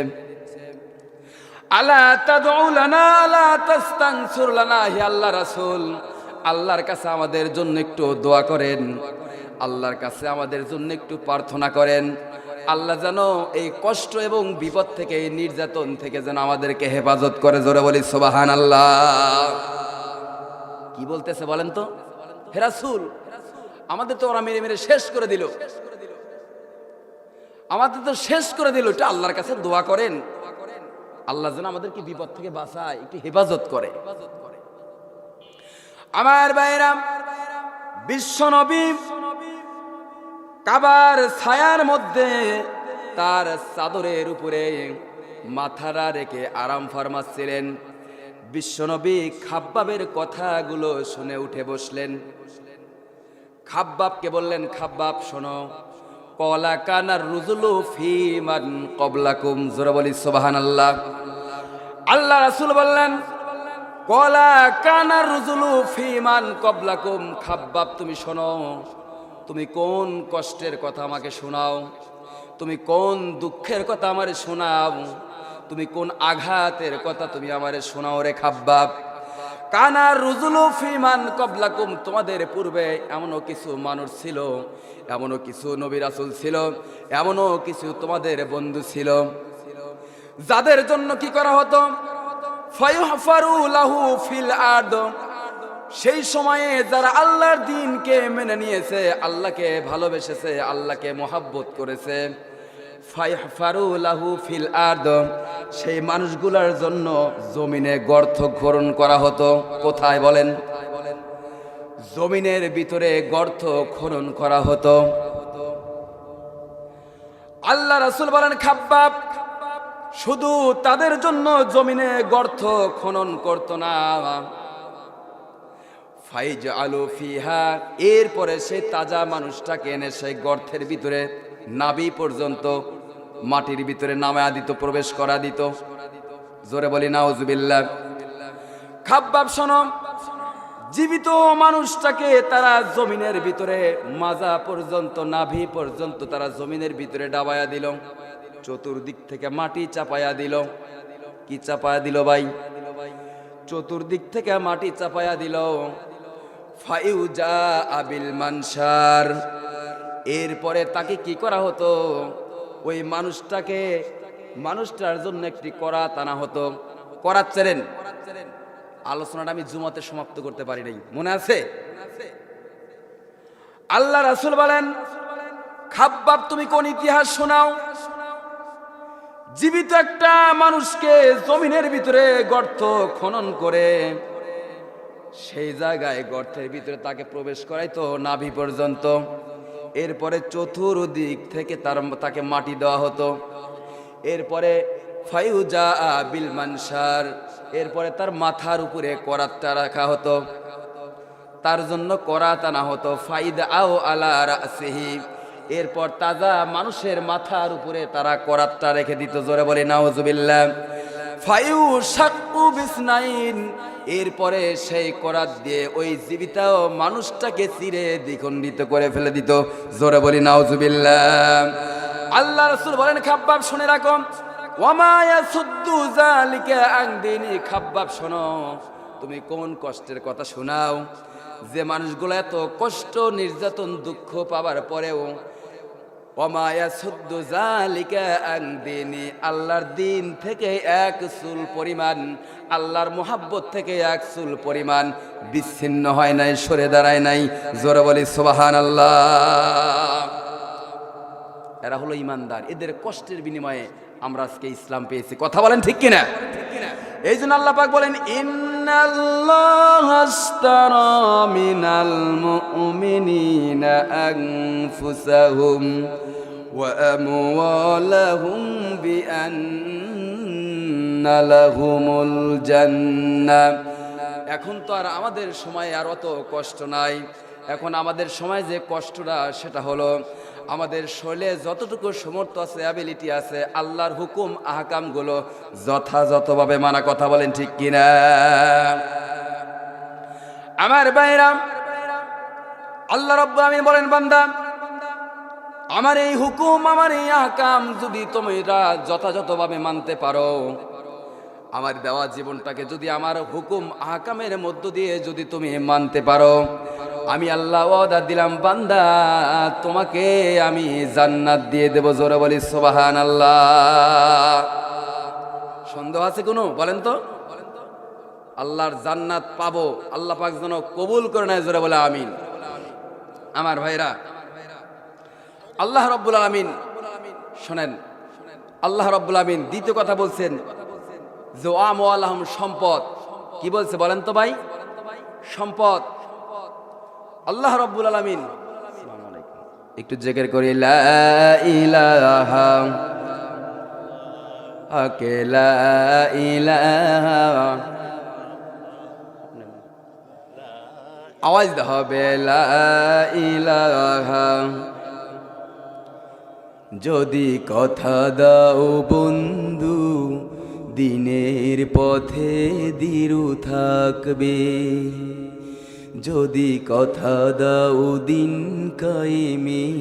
আলা তাদউ লানা আলা তাস্তানসুর লানা। হে আল্লাহ রাসূল, আল্লাহর কাছে আমাদের জন্য একটু দোয়া করেন, আল্লাহর কাছে আমাদের জন্য একটু প্রার্থনা করেন, আল্লাহ যেন এই কষ্ট এবং বিপদ থেকে, এই নির্যাতন থেকে যেন আমাদেরকে হেফাজত করে। জোরে বলি সুবহানাল্লাহ। কি বলতেছে বলেন তো? হে রাসূল, আমাদের তো ওরা মেরে মেরে শেষ করে দিল, আমাদের তো শেষ করে দিল, এটা আল্লাহর কাছে দোয়া করেন, আল্লাহ যেন আমাদেরকে বিপদ থেকে বাঁচায়, একটু হেফাজত করে। আমার ভাইরা, বিশ্বনবী কাবার ছায়ার মধ্যে তার চাদরের উপরে মাথাটা রেখে আরাম ফরমাচ্ছিলেন। বিশ্বনবী খাব্বাবের কথাগুলো শুনে উঠে বসলেন। খাব্বাবকে বললেন খাব্বাব শোনো, কলা কানার রুজুলু ফি মান ক্বাবলাকুম। জোরে বলি সুবহানাল্লাহ। আল্লাহ রাসূল বললেন কলা কানার রুজুলু ফি মান ক্বাবলাকুম। খাব্বাব তুমি শোনো, তুমি কোন কষ্টের কথা আমাকে শোনাও, তুমি কোন দুঃখের কথা আমারে শোনাও, তুমি কোন আঘাতের কথা তুমি আমারে শোনাও রে খাব্বাব। কানার রুজুলু ফি মান ক্বাবলাকুম, তোমাদের পূর্বে এমনও কিছু মানুষ ছিল, এমনও কিছু নবী রাসূল ছিল, এমনও কিছু তোমাদের বন্ধু ছিল, যাদের জন্য কি করা হতো, ফায়ুহফারু লাহু ফিল আরদ। সেই সময়ে যারা আল্লাহর দ্বীনকে মেনে নিয়েছে, আল্লাহকে ভালোবেসেছে, আল্লাহকে মহব্বত করেছে, ফায়ুহফারু লাহু ফিল আরদ, সেই মানুষগুলোর জন্য জমিনে গর্ত খনন করা হতো। কোথায় বলেন? জমিনের ভিতরে গর্ত খনন করা হতো। আল্লাহ রাসূল বলেন খাব্বাব শুধু তাদের জন্য জমিনে গর্ত খনন করতো না, ফাইজআলু ফিহা, এরপরে সেই তাজা মানুষটাকে এনে সেই গর্তের ভিতরে নাভি পর্যন্ত মাটির ভিতরে নামায়া দিত, প্রবেশ করা দিত। জোরে বলি নাউজুবিল্লাহ। খাব্বাব শোনো, জীবিত মানুষটাকে তারা জমিনের ভিতরে মাজা পর্যন্ত নাভি পর্যন্ত তারা জমিনের ভিতরে ডাবায়া দিল, চতুর্দিক থেকে মাটি চাপায়া দিল। কি চাপায়া দিল ভাই? চতুর্দিক থেকে মাটি চাপায়া দিল। ফাইউজা আবিল মানসার, এরপরে তাকে কি করা হতো? ওই মানুষটার জন্য একটি করাত আনা হতো। করাত চেনেন? আলোচনাটা আমি জুমাতে সমাপ্ত করতে পারি নাই, মনে আছে? আল্লাহ রাসূল বলেন, খাব্বাব তুমি কোন ইতিহাস শোনাও? জীবিত একটা মানুষকে জমিনের ভিতরে গর্ত খনন করে সেই জায়গায় গর্তের ভিতরে তাকে প্রবেশ করাইতো নাভি পর্যন্ত। এরপরে চতুর্দিক থেকে তাকে মাটি দেওয়া হতো। এরপরে ফাইউজা বিল মানসার, এরপরে তার মাথার উপরে করাতটা রাখা হতো, তার জন্য করাত আনা হতো। ফাইদা আও আলা রাসিহি, এরপর তাজা মানুষের মাথার উপরে তারা করাতটা রেখে দিত। জোরে বলে নাউজুবিল্লাহ। ফাইউ শাক্কু বিসনাইন, এরপরে সেই করাত দিয়ে ওই জীবিত মানুষটাকে চিরে দ্বিখণ্ডিত করে ফেলে দিত। জোরে বলি নাউজুবিল্লাহ। আল্লাহ রাসূল বলেন, খাব্বাব শুনে রাখো, ওয়ামা ইয়াসুদ্দু যালিকা আন দীনি। খাব্বাব শোনো, তুমি কোন কষ্টের কথা শোনাও? যে মানুষগুলো এত কষ্ট নির্যাতন দুঃখ পাবার পরেও ওয়ামা ইয়াসুদ্দু যালিকা আন দীনি, আল্লাহর দিন থেকে এক চুল পরিমাণ, আল্লাহর মুহাব্বত থেকে এক চুল পরিমাণ বিচ্ছিন্ন হয় নাই, সরে দাঁড়ায় নাই। জোরে বলি সুবহানাল্লাহ। এরা হলো ইমানদার, এদের কষ্টের বিনিময়ে আমরা আজকে ইসলাম পেয়েছি। কথা বলেন ঠিক কিনা? এই জন্য আল্লাহ পাক বলেন, ইন্নাল্লাহা আশতারা মিনাল মুমিনিনা আনফুসাহুম ওয়া আমওয়ালাহুম বিআন্না লাহুমুল জান্নাহ। এখন তো আর আমাদের সময় আর অত কষ্ট নাই। এখন আমাদের সময় যে কষ্টটা, সেটা হলো আমাদের শরীরে যতটুকু সামর্থ্য আছে, অ্যাবিলিটি আছে, আল্লাহর হুকুম আহকামগুলো যথাযথভাবে মানা। কথা বলেন ঠিক কিনা? আমার ভাইরা, আল্লাহ রাব্বুল আমিন বলেন, বান্দা আমার এই হুকুম, আমার এই আহকাম যদি তোমরা যথাযথভাবে মানতে পারো, আমার দেওয়া জীবনটাকে যদি আমার হুকুম আহকামের মধ্য দিয়ে যদি তুমি মানতে পারো, আমি আল্লাহ ওয়াদা দিলাম বান্দা, তোমাকে আমি জান্নাত দিয়ে দেব। জোরে বলি সুবহানাল্লাহ। সন্দেহ আছে কোনো? বলেন তো। আল্লাহর জান্নাত পাবো, আল্লাহ পাক যেন কবুল করে নেয়। জোরে বলে আমিন। আমার ভাইরা, আল্লাহ রাব্বুল আলামিন শোনেন, আল্লাহ রাব্বুল আলামিন দ্বিতীয় কথা বলছেন যে আমওয়ালাহুম, সম্পদ। কি বলছে বলেন তো ভাই? সম্পদ। আল্লাহ রাব্বুল আলামিন, একটু জিকির করি, লা ইলাহা লা ইলাহা, আওয়াজ দিতে হবে, লা ইলাহা। যদি কথা দাও বন্ধু, দিনের পথে দৃঢ় থাকবে। যদি কথা দাও দিন কায়েমের,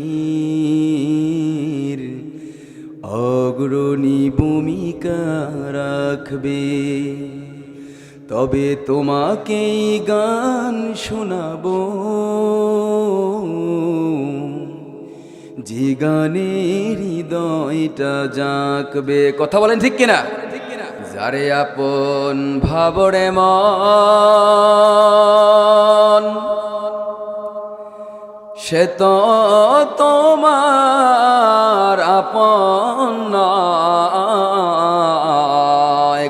অগ্রণী ভূমিকা রাখবে। তবে তোমাকেই গান শোনাবো, যে গানে হৃদয়টা জাঁকবে। কথা বলেন ঠিক কিনা? যারে আপন ভাবরে মন, সে তো তোমার আপন নয়।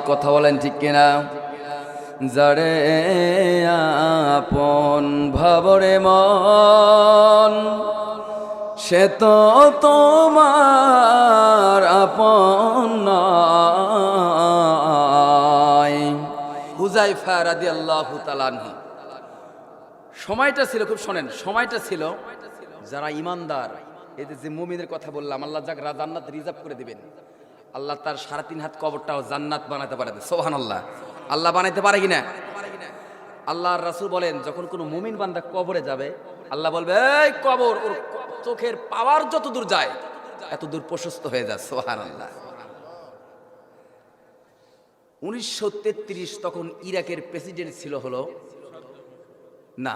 কথা বলেন ঠিক কিনা? যারে আপন ভাবরে মন, সে তো তোমার আপন নয়। হুযায়ফা রাদিয়াল্লাহু তাআলা আনহু সময়টা ছিল, খুব শোনেন, সময়টা ছিল যারা ইমানদার, এই যে মুমিনের কথা বললাম, আল্লাহ যাক জান্নাত রিজার্ভ করে দিবেন, আল্লাহ তার 3.5 হাত কবরটাও জান্নাত বানাতে পারে। সুবহানাল্লাহ। আল্লাহ বানাইতে পারে কিনা? আল্লাহর রাসূল বলেন, যখন কোনো মুমিন বান্দা কবরে যাবে, আল্লাহ বলবে, এই কবর ওর চোখের পাওয়ার যত দূর যায় এত দূর প্রশস্ত হয়ে যায়। সুবহানাল্লাহ। 1933 তখন ইরাকের প্রেসিডেন্ট ছিল হলো না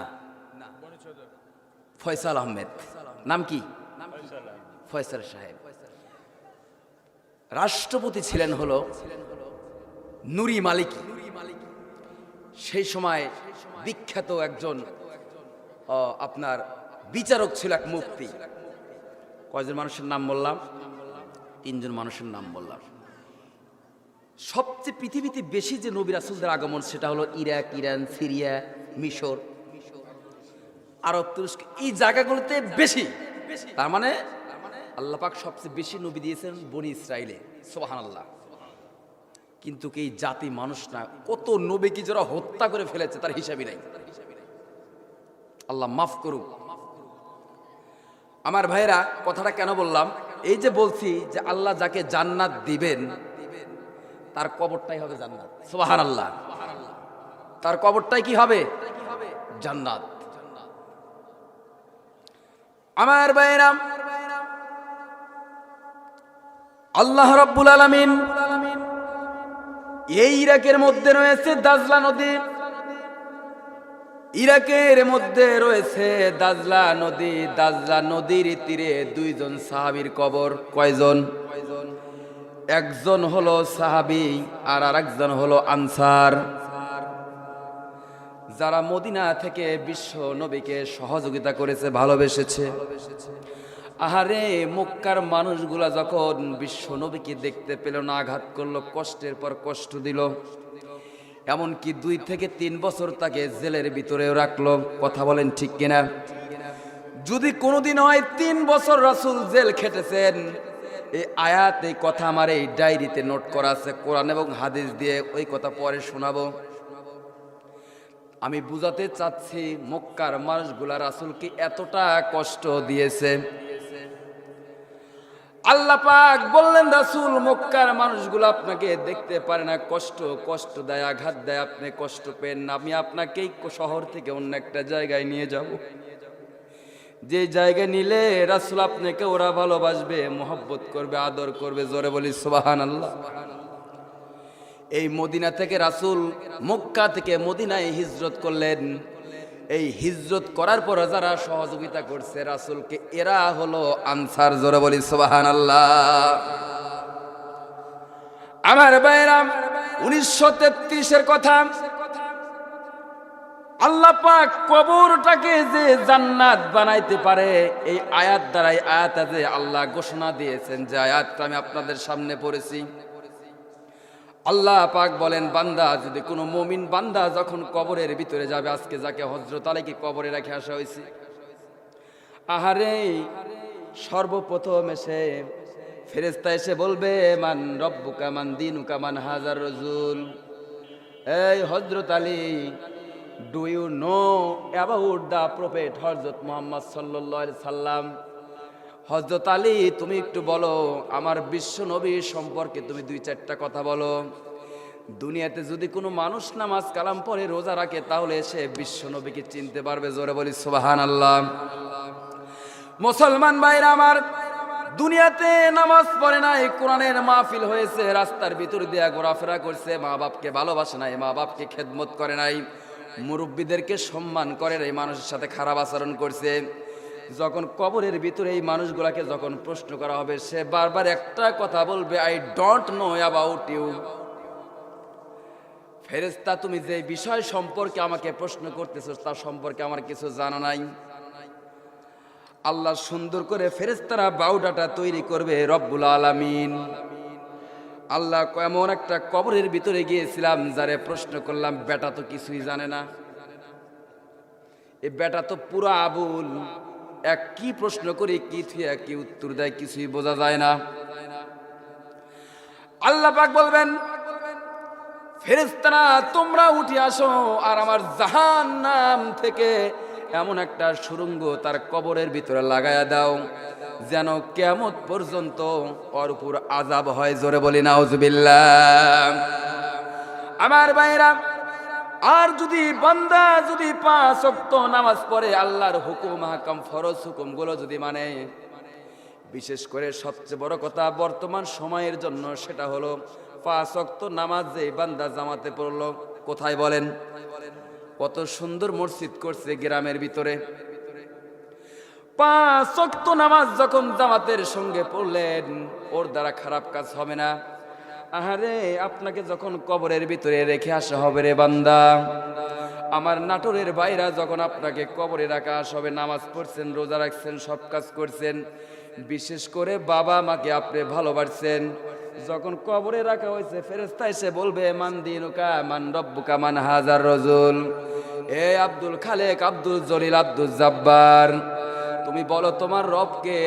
ফয়সাল আহমেদ, নাম কি? ফয়সাল সাহেব। রাষ্ট্রপতি ছিলেন হলো নুরি মালিকি। সেই সময় বিখ্যাত একজন আপনার বিচারক ছিল, এক মুফতি। কয়জন মানুষের নাম বললাম? 3 জন মানুষের নাম বললাম। সবচেয়ে পৃথিবীতে বেশি যে নবী রাসূলদের আগমন, সেটা হলো ইরাক, ইরান, সিরিয়া, মিশর, আরব, তুরস্ক, এই জায়গাগুলোতে বেশি। তার মানে আল্লাহ পাক সবচেয়ে বেশি নবী দিয়েছেন বনি ইসরাইলে। সুবহানাল্লাহ। কিন্তু এই জাতি মানুষ না, কত নবীকে যারা হত্যা করে ফেলেছে তার হিসাবই নাই। আল্লাহ মাফ করুক। আমার ভাইরা, কথাটা কেন বললাম? এই যে বলছি যে আল্লাহ যাকে জান্নাত দিবেন তার কবরটাই হবে জান্নাত। সুবহানাল্লাহ। তার কবরটাই কি হবে? জান্নাত। আমার ভাইরা, আল্লাহ রাব্বুল আলামিন এই ইরাকের মধ্যে রয়েছে দাজলা নদী, ইরাকের মধ্যে রয়েছে দাজলা নদী। দাজলা নদীর তীরে 2 জন সাহাবীর কবর। কয়জন? একজন হলো সাহাবী আর আরেকজন হলো আনসার, যারা মদিনা থেকে বিশ্ব নবীকে সহযোগিতা করেছে, ভালোবেসেছে। আহারে, মক্কার মানুষগুলা যখন বিশ্ব নবীকে দেখতে পেল না, আঘাত করলো, কষ্টের পর কষ্ট দিল, এমনকি 2 থেকে 3 বছর তাকে জেলের ভিতরেও রাখলো। কথা বলেন ঠিক কিনা? যদি কোনোদিন হয় 3 বছর রাসূল জেল খেটেছেন, এই আয়াত, এই কথা আমার এই ডায়েরিতে নোট করা আছে, কোরআন এবং হাদিস দিয়ে ওই কথা পরে শোনাবো। আমি বুঝাতে চাচ্ছি মক্কার মানুষগুলা রাসূলকে এতটা কষ্ট দিয়েছে। আল্লাহ পাক বললেন, রাসূল, মক্কার মানুষগুলো আপনাকে দেখতে পারে না, কষ্ট দেয়, আঘাত দেয়, আপনি কষ্ট পেন না। আমি আপনাকে শহর থেকে অন্য একটা জায়গায় নিয়ে যাব, যে জায়গায় নিলে রাসূল আপনাকে ওরা ভালোবাসবে, মহব্বত করবে, আদর করবে। জোরে বলি সুবহানাল্লাহ। এই মদিনা থেকে রাসূল মক্কা থেকে মদিনায় হিজরত করলেন। এই হিজরত করার পর যারা সহযোগিতা করছে রাসূলকে, এরা হলো আনসার। জোরে বলি সুবহানাল্লাহ। আমার ভাইরা, 1933-এর কথা। আল্লাহ পাক কবরটাকে যে জান্নাত বানাইতে পারে, এই আয়াত দ্বারাই, আয়াতে আল্লাহ ঘোষণা দিয়েছেন, যে আয়াতটা আমি আপনাদের সামনে পড়েছি। আল্লাহ পাক বলেন, বান্দা, যদি কোনো মুমিন বান্দা যখন কবরের ভিতরে যাবে, আজকে যাকে হযরত আলীকে কবরে রেখে আসা হয়েছে, আহারে, সর্বপ্রথম এসে ফেরেশতা এসে বলবে, মান রব্বুকা, মান দীনুকা, মান হাজার রাজুল। এই হযরত Ali, do you know about the prophet হযরত মুহাম্মদ সাল্লাল্লাহু আলাইহি সাল্লাম? হযরত আলী, তুমি একটু বলো আমার বিশ্ব নবী সম্পর্কে, তুমি 2-4টা কথা বলো। দুনিয়াতে যদি কোনো মানুষ নামাজ কালাম পড়ে, রোজা রাখে, তাহলে সে বিশ্ব নবীকে চিনতে পারবে। জোরে বলি সুবহানাল্লাহ। মুসলমান ভাইরা আমার, দুনিয়াতে নামাজ পড়ে নাই, কোরআনের মাহফিল হয়েছে, রাস্তার ভিতর দিয়ে ঘোরাফেরা করছে, মা বাপকে ভালোবাসে নাই, মা বাপকে খেদমত করে নাই, মুরব্বীদেরকে সম্মান করে নাই, মানুষের সাথে খারাপ আচরণ করছে। যখন কবরের ভিতরে এই মানুষগুলাকে যখন প্রশ্ন করা হবে, সে বারবার একটা কথা বলবে, I don't know about you. ফেরেশতা, তুমি যে বিষয় সম্পর্কে আমাকে প্রশ্ন করতেছো তার সম্পর্কে আমার কিছু জানা নাই। আল্লাহ সুন্দর করে ফেরেশতারা বাউডাটা তৈরি করবে, রব্বুল আলামিন। আল্লাহ, এমন একটা কবরের ভিতরে গিয়েছিলাম, যারে প্রশ্ন করলাম, বেটা তো কিছুই জানে না, এই বেটা তো পুরো আবুল, এক কি প্রশ্ন করি, কি থুয়া কি উত্তর দেয়, কিছুই বোঝা যায় না। আল্লাহ পাক বলবেন, ফেরেশতারা তোমরা উঠে আসো, আর আমার জাহান্নাম থেকে এমন একটা সুড়ঙ্গ তার কবরের ভিতরে লাগায়া দাও যেন কিয়ামত পর্যন্ত ওর উপর আযাব হয়। জোরে বলি নাউজুবিল্লাহ। আমার ভাইরা, আর যদি বান্দা যদি 5 ওয়াক্ত নামাজ পড়ে, আল্লাহর হুকুম হাকাম ফরজ হুকুমগুলো যদি মানে, বিশেষ করে সবচেয়ে বড় কথা বর্তমান সময়ের জন্য সেটা হলো 5 ওয়াক্ত নামাজ যে বান্দা জামাতে পড়লো, কোথায় বলেন? কত সুন্দর মসজিদ করছে গ্রামের ভিতরে। 5 ওয়াক্ত নামাজ যখন জামাতের সঙ্গে পড়লেন, ওর দ্বারা খারাপ কাজ হবে না। আহারে, আপনাকে যখন কবরের ভিতরে রেখে আসা হবে রে বান্দা, আমার নাটোরের ভাইরা, যখন আপনাকে কবরে রাখা আসবে, নামাজ পড়ছেন, রোজা রাখছেন, সব কাজ করছেন, বিশেষ করে বাবা মাকে আপনি ভালোবাসছেন, যখন কবরে রাখা হয়েছে ফেরেশতা এসে বলবে মান দিনুকা মান রব্বুকা মান হাজার রজুল, এ আব্দুল খালেক, আব্দুল জলিল, আব্দুল জব্বার, তুমি বলো তোমার রবকে,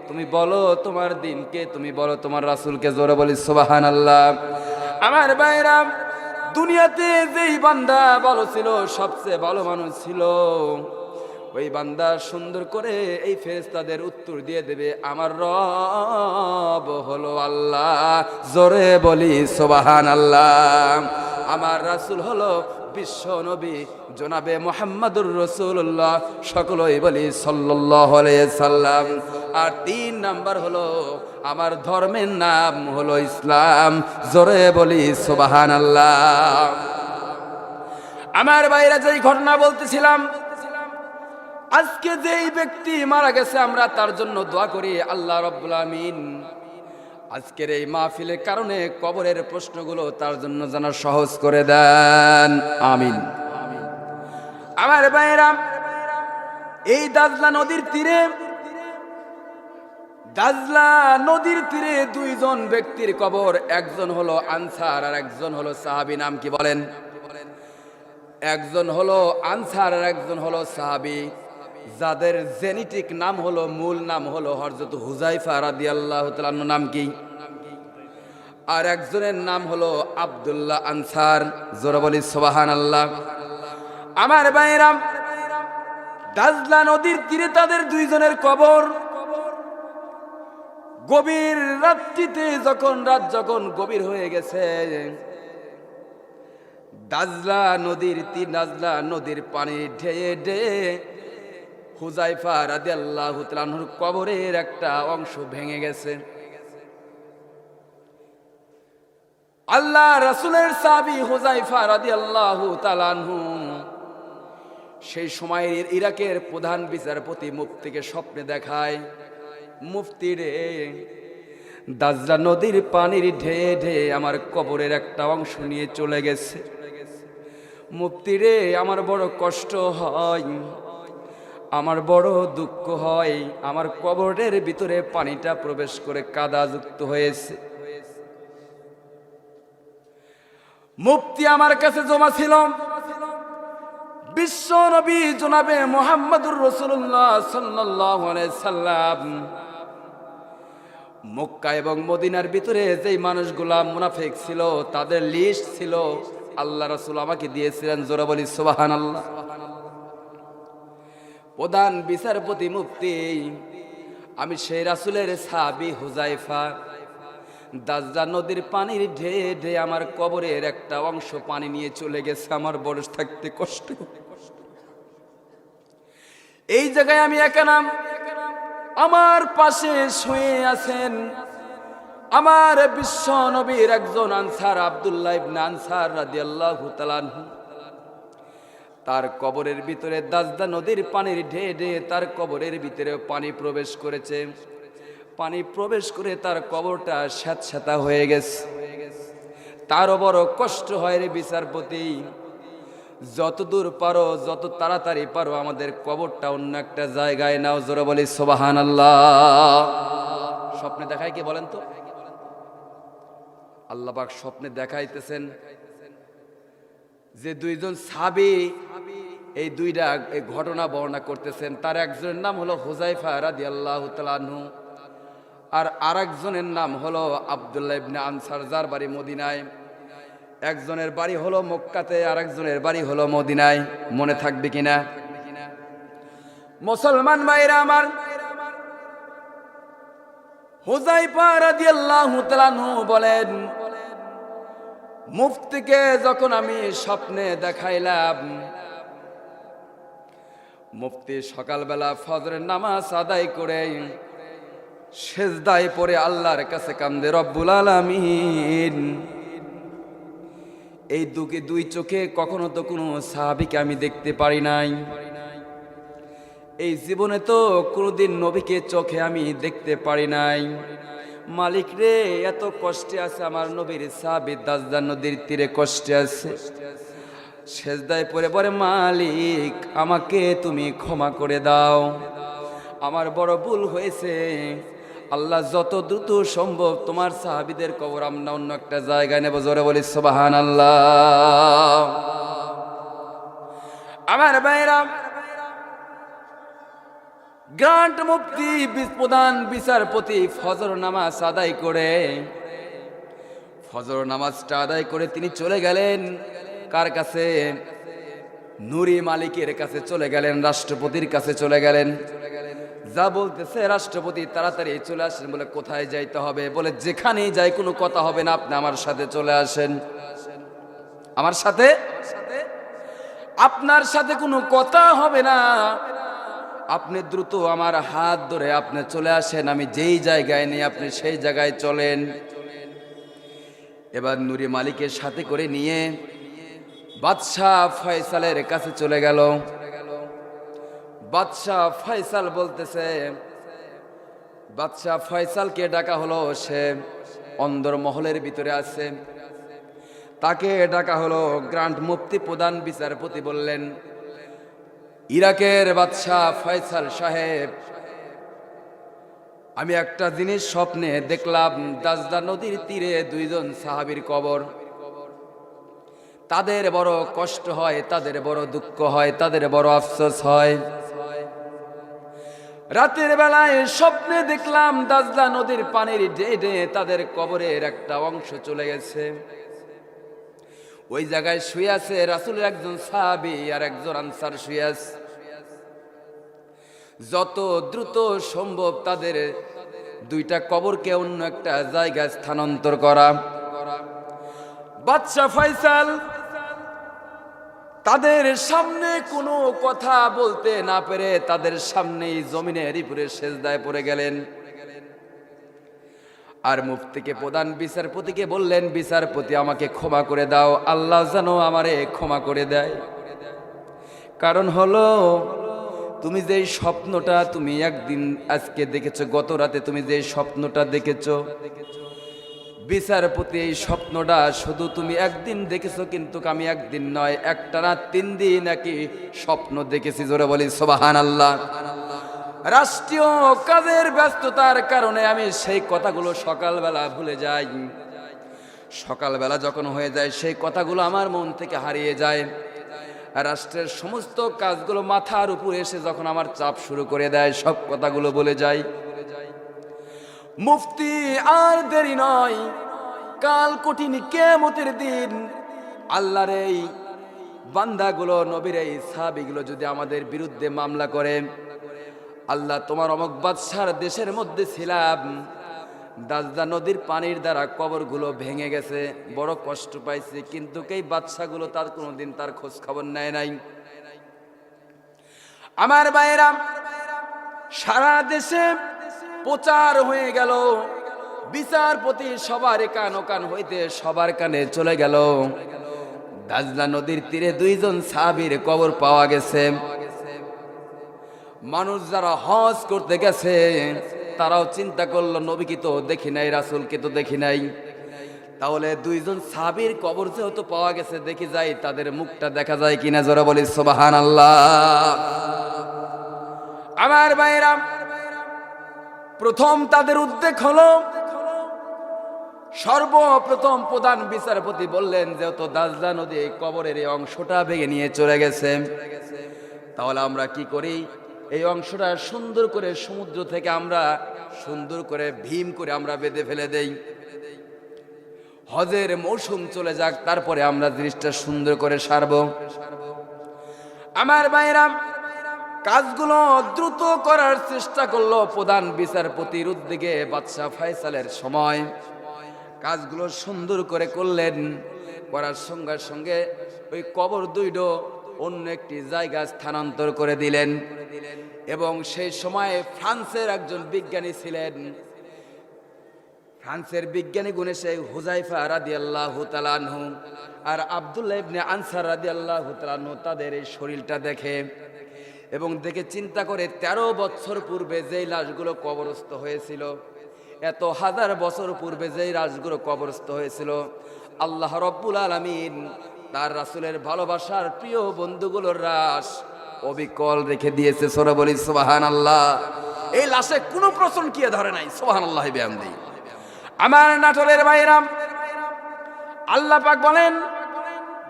তুমি বলো তোমার দিনকে, তুমি বলো তোমার রাসূলকে। জোরে বলি সুবহানাল্লাহ। আমার ভাইরা, দুনিয়াতে যেই বান্দা ভালো ছিল, সবচেয়ে ভালো মানুষ ছিল, ওই বান্দা সুন্দর করে এই ফেরেশতাদের উত্তর দিয়ে দেবে আমার রব হলো আল্লাহ। জোরে বলি সুবহানাল্লাহ। আমার রাসূল হলো বিশ্ব নবী জনাবে মুহাম্মদুর রাসূলুল্লাহ, সকলেই বলি সাল্লাল্লাহু আলাইহি সাল্লাম। আর 3 নাম্বার হলো আমার ধর্মের নাম হলো ইসলাম। জোরে বলি সুবহানাল্লাহ। আমার ভাইরা, যেই ঘটনা বলতেছিলাম, আজকে যেই ব্যক্তি মারা গেছে আমরা তার জন্য দোয়া করি, আল্লাহ রাব্বুল আমিন আজকের এই মাহফিলের কারণে কবরের প্রশ্নগুলো তার জন্য যেন সহজ করে দেন, আমিন। আমার ভাইরা, এই দাজলা নদীর তীরে 2 জন ব্যক্তির কবর, একজন হলো আনসার আর একজন হলো সাহাবী। নাম কি বলেন? একজন হলো আনসার আর একজন হলো সাহাবী, যাদের জেনেটিক নাম হলো, মূল নাম হলো হযরত হুযায়ফা রাদিয়াল্লাহু তাআলা। নাম কি? আর একজনের নাম হলো আব্দুল্লাহ আনসার। জোরে বলি সুবহানাল্লাহ। আমার ভাইরা, দাজলা নদীর তীরে তাদের 2 জনের কবর। গভীর রাত্রিতে রাত যখন গভীর হয়ে গেছে, দাজলা নদীর পানি ঢেয়ে ঢেয়ে হুযায়ফা রাদিয়াল্লাহু তাআলা আনহুর কবরের একটা অংশ ভেঙে গেছে। আল্লাহ রাসূলের সাহাবী হুযায়ফা রাদিয়াল্লাহু তাআলা আনহু সেই সময়ের ইরাকের প্রধান বিচারপতি মুফতিকে স্বপ্নে দেখায়, মুফতি রে, দাজলা নদীর পানির ঢেয়ে ঢেয়ে আমার কবরের একটা অংশ নিয়ে চলে গেছে। মুফতি রে, আমার বড় কষ্ট হয়, আমার বড় দুঃখ হয়, আমার কবরের ভিতরে পানিটা প্রবেশ করে কাদাযুক্ত হয়েছে। মুফতি আমার কাছে জমা ছিল বিশ্ব নবী জনাবে মুহাম্মদুর রাসূলুল্লাহ সাল্লাল্লাহু আলাইহি সাল্লাম। মক্কা এবং মদিনার ভিতরে যেই মানুষগুলা মুনাফিক ছিল, তাদের লিস্ট ছিল, আল্লাহ রাসূল আমাকে দিয়েছিলেন। জোরে বলি সুবহানাল্লাহ। প্রধান বিচারপতি মুফতি, আমি সেই রাসূলের সাহাবী হুযায়ফা। দাজলা নদীর পানির ঢেয়ে ঢেয়ে আমার কবরের একটা অংশ পানি নিয়ে চলে গেছে, আমার বয়স থাকতে কষ্ট। এই জায়গায় আমি একা নাম, আমার পাশে শুয়ে আছেন আমার বিশ্ব নবীর একজন আনসার, আব্দুল্লাহ ইবনে আনসার রাদিয়াল্লাহু তাআলা আনহু। তার কবরের ভিতরে দাজলা নদীর পানির ঢেয়ে ঢেয়ে তার কবরের ভিতরে পানি প্রবেশ করেছে। পানি প্রবেশ করে তার কবরটা স্যাঁতস্যাঁতা হয়ে গেছে। তারও বড় কষ্ট হয় রে বিচারপতি, যত দূর পারো, যত তাড়াতাড়ি পারো আমাদের কবরটা অন্য একটা জায়গায় নাও। জোরে বলি সুবহানাল্লাহ। স্বপ্নে দেখায় কি বলেন তো? আল্লাহ পাক স্বপ্নে দেখাইতেছেন যে 2 জন সাহাবী এই ঘটনা বর্ণনা করতেছেন। তার একজনের নাম হলো হুযায়ফা রাদিয়াল্লাহু তাআলা আনহু, আর আরেকজনের নাম হলো আব্দুল্লাহ ইবনে আনসার, যার বাড়ি মদিনায়। একজনের বাড়ি হলো মক্কাতে, আরেকজনের বাড়ি হলো মদিনায়। মনে থাকবে কিনা? মুসলমান ভাইরা আমার, হুযায়ফা রাদিয়াল্লাহু তাআলা আনহু বলেন, মুফতিকে যখন আমি স্বপ্নে দেখাইলাম, মুফতি সকালবেলা ফজরের নামাজ আদায় করে সেজদায় পড়ে আল্লাহর কাছে কান্দে, রব্বুল আলামিন, এই দুই চোখে কখনো তো কোনো সাহাবীকে আমি দেখতে পারি নাই, এই জীবনে তো কোনোদিন নবীকে চোখে আমি দেখতে পারি নাই। মালিক রে, এত কষ্টে আছে আমার নবীর সাহাবী দাজদা নদীর তীরে কষ্টে আছে, সেজদায় পড়ে পড়ে, মালিক আমাকে তুমি ক্ষমা করে দাও, আমার বড় ভুল হয়েছে, আল্লাহ যত দ্রুত সম্ভব তোমার সাহাবীদের কবর আমরা অন্য একটা জায়গায় নেব, জোরে বলি সুবহানাল্লাহ। আমার ভাইরা, গ্রান্ট মুফতি প্রধান বিচারপতি ফজর নামাজ আদায় করে, ফজর নামাজটা আদায় করে তিনি চলে গেলেন কার কাছে? নুরি মালিকের কাছে চলে গেলেন, রাষ্ট্রপতির কাছে চলে গেলেন। যা বলতেছে, রাষ্ট্রপতি তাড়াতাড়ি চলে আসেন। বলে কোথায় যাইতে হবে? বলে যেখানেই যাই কোনো কথা হবে না, আপনি আমার সাথে চলে আসেন। আমার সাথে? আপনার সাথে কোনো কথা হবে না, আপনি দ্রুত আমার হাত ধরে আপনি চলে আসেন, আমি যেই জায়গায় নেই আপনি সেই জায়গায় চলেন। এবার নুরি মালিকের সাথে করে নিয়ে বাদশাহ ফয়সালের কাছে চলে গেল। বাদশাহ ফয়সাল বলতেছে, বাদশাহ ফয়সালকে ডাকা হলো, সে অন্দর মহলের ভিতরে আছে, তাকে ডাকা হলো। গ্রান্ট মুফতি প্রধান বিচারপতি বললেন, ইরাকের বাদশাহ ফয়সাল সাহেব, আমি একটা জিনিস স্বপ্নে দেখলাম, দাজদা নদীর তীরে দুইজন সাহাবীর কবর। তাদের বড় কষ্ট হয়, তাদের বড় দুঃখ হয়, তাদের বড় আফসোস হয়। রাতের বেলায় স্বপ্নে দেখলাম দাজদা নদীর পানির ডেডে তাদের কবরের একটা অংশ চলে গেছে। ওই জায়গায় শুয়ে আছে রাসূলের একজন সাহাবী আর একজন আনসার শুয়ে আছে। যত দ্রুত সম্ভব তাদের দুইটা কবরকে অন্য একটা জায়গায় স্থানান্তর করা। বাদশা ফয়সাল তাদের সামনে কোনো কথা বলতে না পেরে তাদের সামনেই জমিনের উপরে সেজদায় পড়ে গেলেন। আর মুফতিকে প্রধান বিচারপতিকে বললেন, বিচারপতি আমাকে ক্ষমা করে দাও, আল্লাহ যেন আমারে ক্ষমা করে দেয়। কারণ হলো, তুমি যে স্বপ্নটা তুমি একদিন আজকে দেখেছো, গত রাতে তুমি যে স্বপ্নটা দেখেছো, বিচারপতি এই স্বপ্নটা শুধু তুমি একদিন দেখেছো, কিন্তু আমি একদিন নয়, একটানা 3 দিন একই স্বপ্ন দেখেছি। জোরে বলি সুবহানাল্লাহ। রাষ্ট্রীয় কাজের ব্যস্ততার কারণে আমি সেই কথাগুলো সকালবেলা ভুলে যাই। সকালবেলা যখন হয়ে যায় সেই কথাগুলো আমার মন থেকে হারিয়ে যায়। রাষ্ট্রের সমস্ত কাজগুলো মাথার উপরে এসে যখন আমার চাপ শুরু করে দেয়, সব কথাগুলো বলে যাই। মুফতি আর দেরি নয়, কাল কঠিন কিয়ামতের দিন আল্লাহর এই বান্দাগুলো, নবীর এই সাহাবীগুলো যদি আমাদের বিরুদ্ধে মামলা করে, আল্লাহ তোমার অমুক বাদশার দেশের মধ্যে ছিলাম, দাজদা নদীর পানির দ্বারা কবরগুলো ভেঙে গেছে, বড় কষ্ট পাইছে, কিন্তু এই বাদশাগুলো তার কোনোদিন তার খোঁজ খবর নেয় নাই। আমার ভাইয়েরা, সারা দেশে প্রচার হয়ে গেল, বিচারপতি সবার কান ও কান হইতে সবার কানে চলে গেল, দাজদা নদীর তীরে 2 জন সাহাবীর কবর পাওয়া গেছে। মানুষ যারা হজ করতে গেছে তারাও চিন্তা করলো, নবীকে তো দেখি নাই, রাসূলকে তো দেখি নাই, তাহলে 2 জন সাহাবীর কবর যেহেতু পাওয়া গেছে, দেখি যাই তাদের মুখটা দেখা যায় কিনা। জোরে বলি সুবহানাল্লাহ। আমার ভাইরা, প্রথম তাদের উদ্বেগ হলো, সর্বপ্রথম প্রধান বিচারপতি বললেন, যেহেতু দাজদা নদী কবরের এই অংশটা ভেঙে নিয়ে চলে গেছে, তাহলে আমরা কি করি, এই অংশটা সুন্দর করে সমুদ্র থেকে আমরা সুন্দর করে ভীম করে আমরা বেঁধে ফেলে দেই। হজের মৌসুম চলে যাক, তারপরে আমরা জিনিসটা সুন্দর করে সারব। আমার ভাইরা, কাজগুলো দ্রুত করার চেষ্টা করলো প্রধান বিচারপতির উদ্যোগে বাদশাহ ফয়সালের সময় কাজগুলো সুন্দর করে করলেন। করার সঙ্গে সঙ্গে ওই কবর দুইটো অন্য একটি জায়গা স্থানান্তর করে দিলেন। এবং সেই সময়ে ফ্রান্সের একজন বিজ্ঞানী ছিলেন, ফ্রান্সের বিজ্ঞানী গুণে সেই হুজাইফা রাদিয়াল্লাহু তাআলা আনহু আর আব্দুল্লাহ ইবনে আনসার রাদিয়াল্লাহু তাআলা আনহু তাদের এই শরীরটা দেখে এবং দেখে চিন্তা করে 13 বছর পূর্বে যেই লাশগুলো কবরস্থ হয়েছিল, এত হাজার বছর পূর্বে যেই লাশগুলো কবরস্থ হয়েছিল, আল্লাহ রব্বুল আলামিন তার রাসূলের ভালোবাসার প্রিয় বন্ধুগুলোর লাশ অবিকল রেখে দিয়েছে। সূরা বলি সুবহানাল্লাহ। এই লাশে কোনো প্রচনক্রিয়া ধরে নাই। সুবহানাল্লাহি বিহামদিহি। আমার নাটোরের ভাইরাম, আল্লাহ পাক বলেন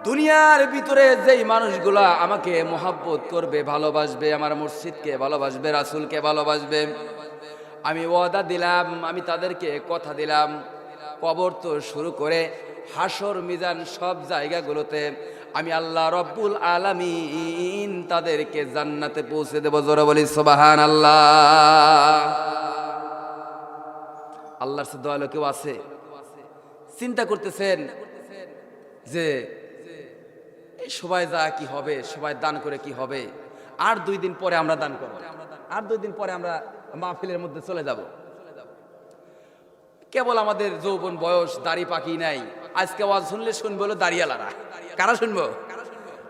দুনিয়ার ভিতরে যেই মানুষগুলা আমাকে মহব্বত করবে, ভালোবাসবে, আমার মসজিদকে ভালোবাসবে, রাসূলকে ভালোবাসবে, আমি ওয়াদা দিলাম, আমি তাদেরকে কথা দিলাম, কবর তো শুরু করে হাসর মিজান সব জায়গাগুলোতে আমি আল্লাহ রব্বুল আলামিন তাদেরকে জান্নাতে পৌঁছে দেব। জোরে বলি সুবহানাল্লাহ। আল্লাহর সাথে দয়ালু কেউ আছে? চিন্তা করতেছেন যে এই সবাই যা কি হবে, সবাই দান করে কি হবে, আর 2 দিন পরে আমরা দান করব, আর 2 দিন পরে আমরা মাহফিলের মধ্যে চলে যাব। কেবল আমাদের যৌবন বয়স, দাড়ি পাকি নাই, আজকে আওয়াজ শুনলে শুনবো হলো দাড়িয়ালারা। কারা শুনবো?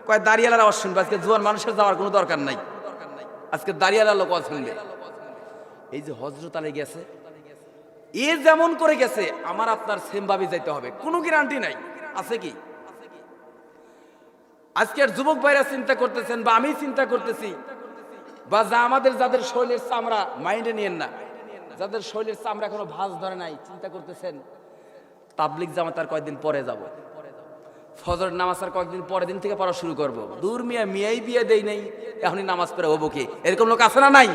কয় দাড়িয়ালারা আওয়াজ শুনবে, আজকে জোয়ান মানুষের যাওয়ার কোনো দরকার নাই, আজকে দাড়িয়ালার লোক আওয়াজ শুনবে। এই যে হযরত আলী গেছে, এ যেমন করে গেছে আমার আপনার সেম ভাবে যাইতে হবে, কোনো গ্যারান্টি নাই। আছে কি? আজকের যুবক ভাইরা চিন্তা করতেছেন, বা আমি চিন্তা করতেছি, বা যা আমাদের যাদের শরীরের চামড়া, মাইন্ডে নিয়েন না, যাদের শরীরের চামড়া এখনো ভাঁজ ধরে নাই, চিন্তা করতেছেন তাবলিগ জামাত আর কয়েকদিন পরে যাব, ফজর নামাজ আর কয়েকদিন পরের দিন থেকে পড়া শুরু করব। দূর মিয়া, মিয়াই বিয়ে দেই নাই, এখনই নামাজ পড়ে হবো কি? এরকম লোক আছে না নাই?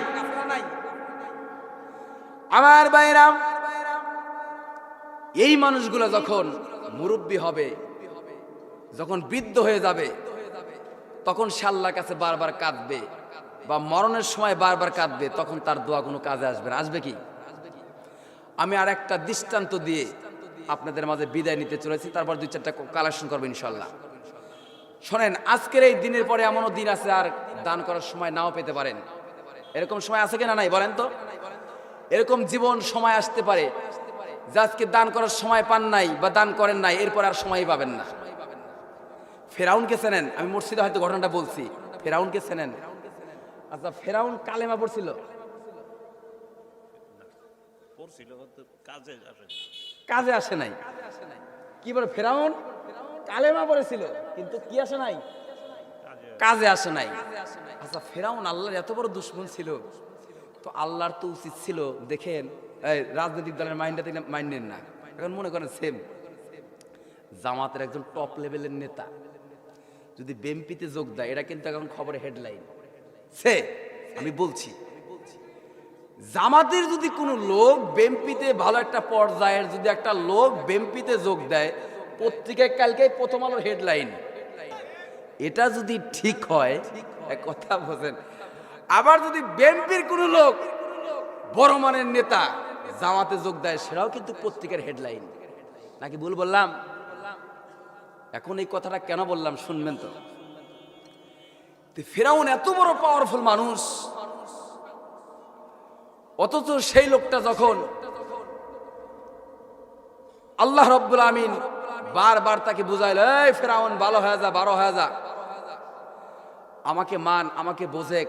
আমার ভাইরা, এই মানুষগুলো যখন মুরব্বী হবে, যখন বৃদ্ধ হয়ে যাবে, তখন সে আল্লাহর কাছে বারবার কাঁদবে, বা মরণের সময় বারবার কাঁদবে, তখন তার দোয়া কোনো কাজে আসবে না। আসবে কি? আমি আর একটা দৃষ্টান্ত দিয়ে আপনাদের মাঝে বিদায় নিতে চলেছি, তারপর 2-4টা কালেকশন করবো ইনশাল্লাহ। শোনেন, আজকের এই দিনের পরে এমনও দিন আছে আর দান করার সময় নাও পেতে পারেন। এরকম সময় আছে কিনা নাই বলেন তো? এরকম জীবন সময় আসতে পারে যে আজকে দান করার সময় পান নাই বা দান করেন নাই, এরপর আর সময় পাবেন না। ফেরাউনকে চেনেন? আমি মসজিদে হয়তো ঘটনাটা বলছি। ফেরাউনকে চেনেন? আচ্ছা, ফেরাউন কালেমা পড়ছিল? কাজে আসে নাই। কি বলে? ফেরাউন কালেমা পড়েছিল কিন্তু কি আসে নাই? কাজে আসে নাই। আচ্ছা, ফেরাউন আল্লাহর এত বড় দুশমন ছিল, তো আল্লাহর তো উচিত ছিল, দেখেন রাজনৈতিক দলের মাইন্ড নেন না, এখন মনে করেন সেম জামাতের একজন টপ লেভেলের নেতা যদি বিএনপিতে যোগ দেয়, এটা কিন্তু এখন খবরে হেডলাইন। সে আমি বলছি, জামাতের যদি কোনো লোক বিএনপিতে ভালো একটা পর্যায়ের যদি একটা লোক বিএনপিতে যোগ দেয়, পত্রিকায় কালকে প্রথম আলোর হেডলাইন। এটা যদি ঠিক হয়, এক কথা বোঝেন। আবার যদি বিএনপির কোনো লোক বড় মানের নেতা জামাতে যোগ দেয়, সেটাও কিন্তু পত্রিকার হেডলাইন। নাকি ভুল বললাম? এখন এই কথাটা কেন বললাম শুনবেন তো। ফিরআউন এত বড় পাওয়ারফুল মানুষ, অথচ সেই লোকটা যখন আল্লাহ রাব্বুল আমিন বারবার তাকে বুঝাইল, এই ফিরআউন ভালো হয়ে যা, বড় হয়ে যা, আমাকে মান, আমাকে বোঝে,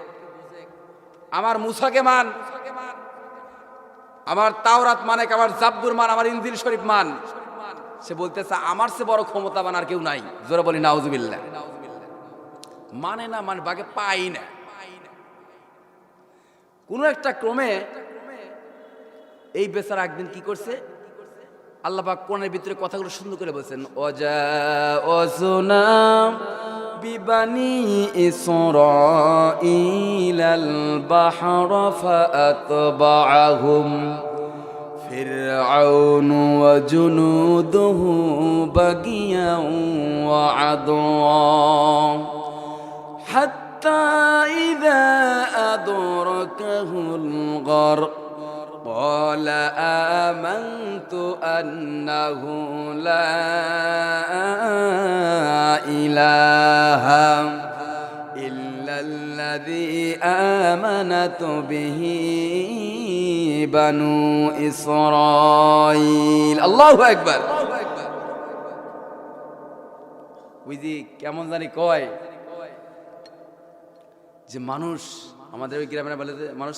আমার মুসাকে মান, আমার তাওরাত মানে, আমার জাব্বুর মান, আমার ইনজিল শরীফ মান। সে বলতেছে আমার চেয়ে বড় ক্ষমতাবান আর কেউ নাই। জোরে বলি নাউজুবিল্লাহ। মানে না, মানে বাগে পাই না। কোন একটা ক্রমে এই বেচারা একদিন কি করছে, আল্লাহ পাক কোরআনের ভিতরে কথাগুলো সুন্দর করে বলছেন, ওয়াজনা বিবানি ইসরাঈলাল বাহরা ফাআতবাআহুম ফিরআউন ওয়া জুনুদুহু বাগিয়ান ওয়া আদওয়া حتى إذا أدركه الغرق قال آمنت أنه لا إله إلا الذي آمنت به بنو إسرائيل الله أكبر বুঝি কেমন জানি কয় যে মানুষ আমাদের ওই গ্রামের বলে যে মানুষ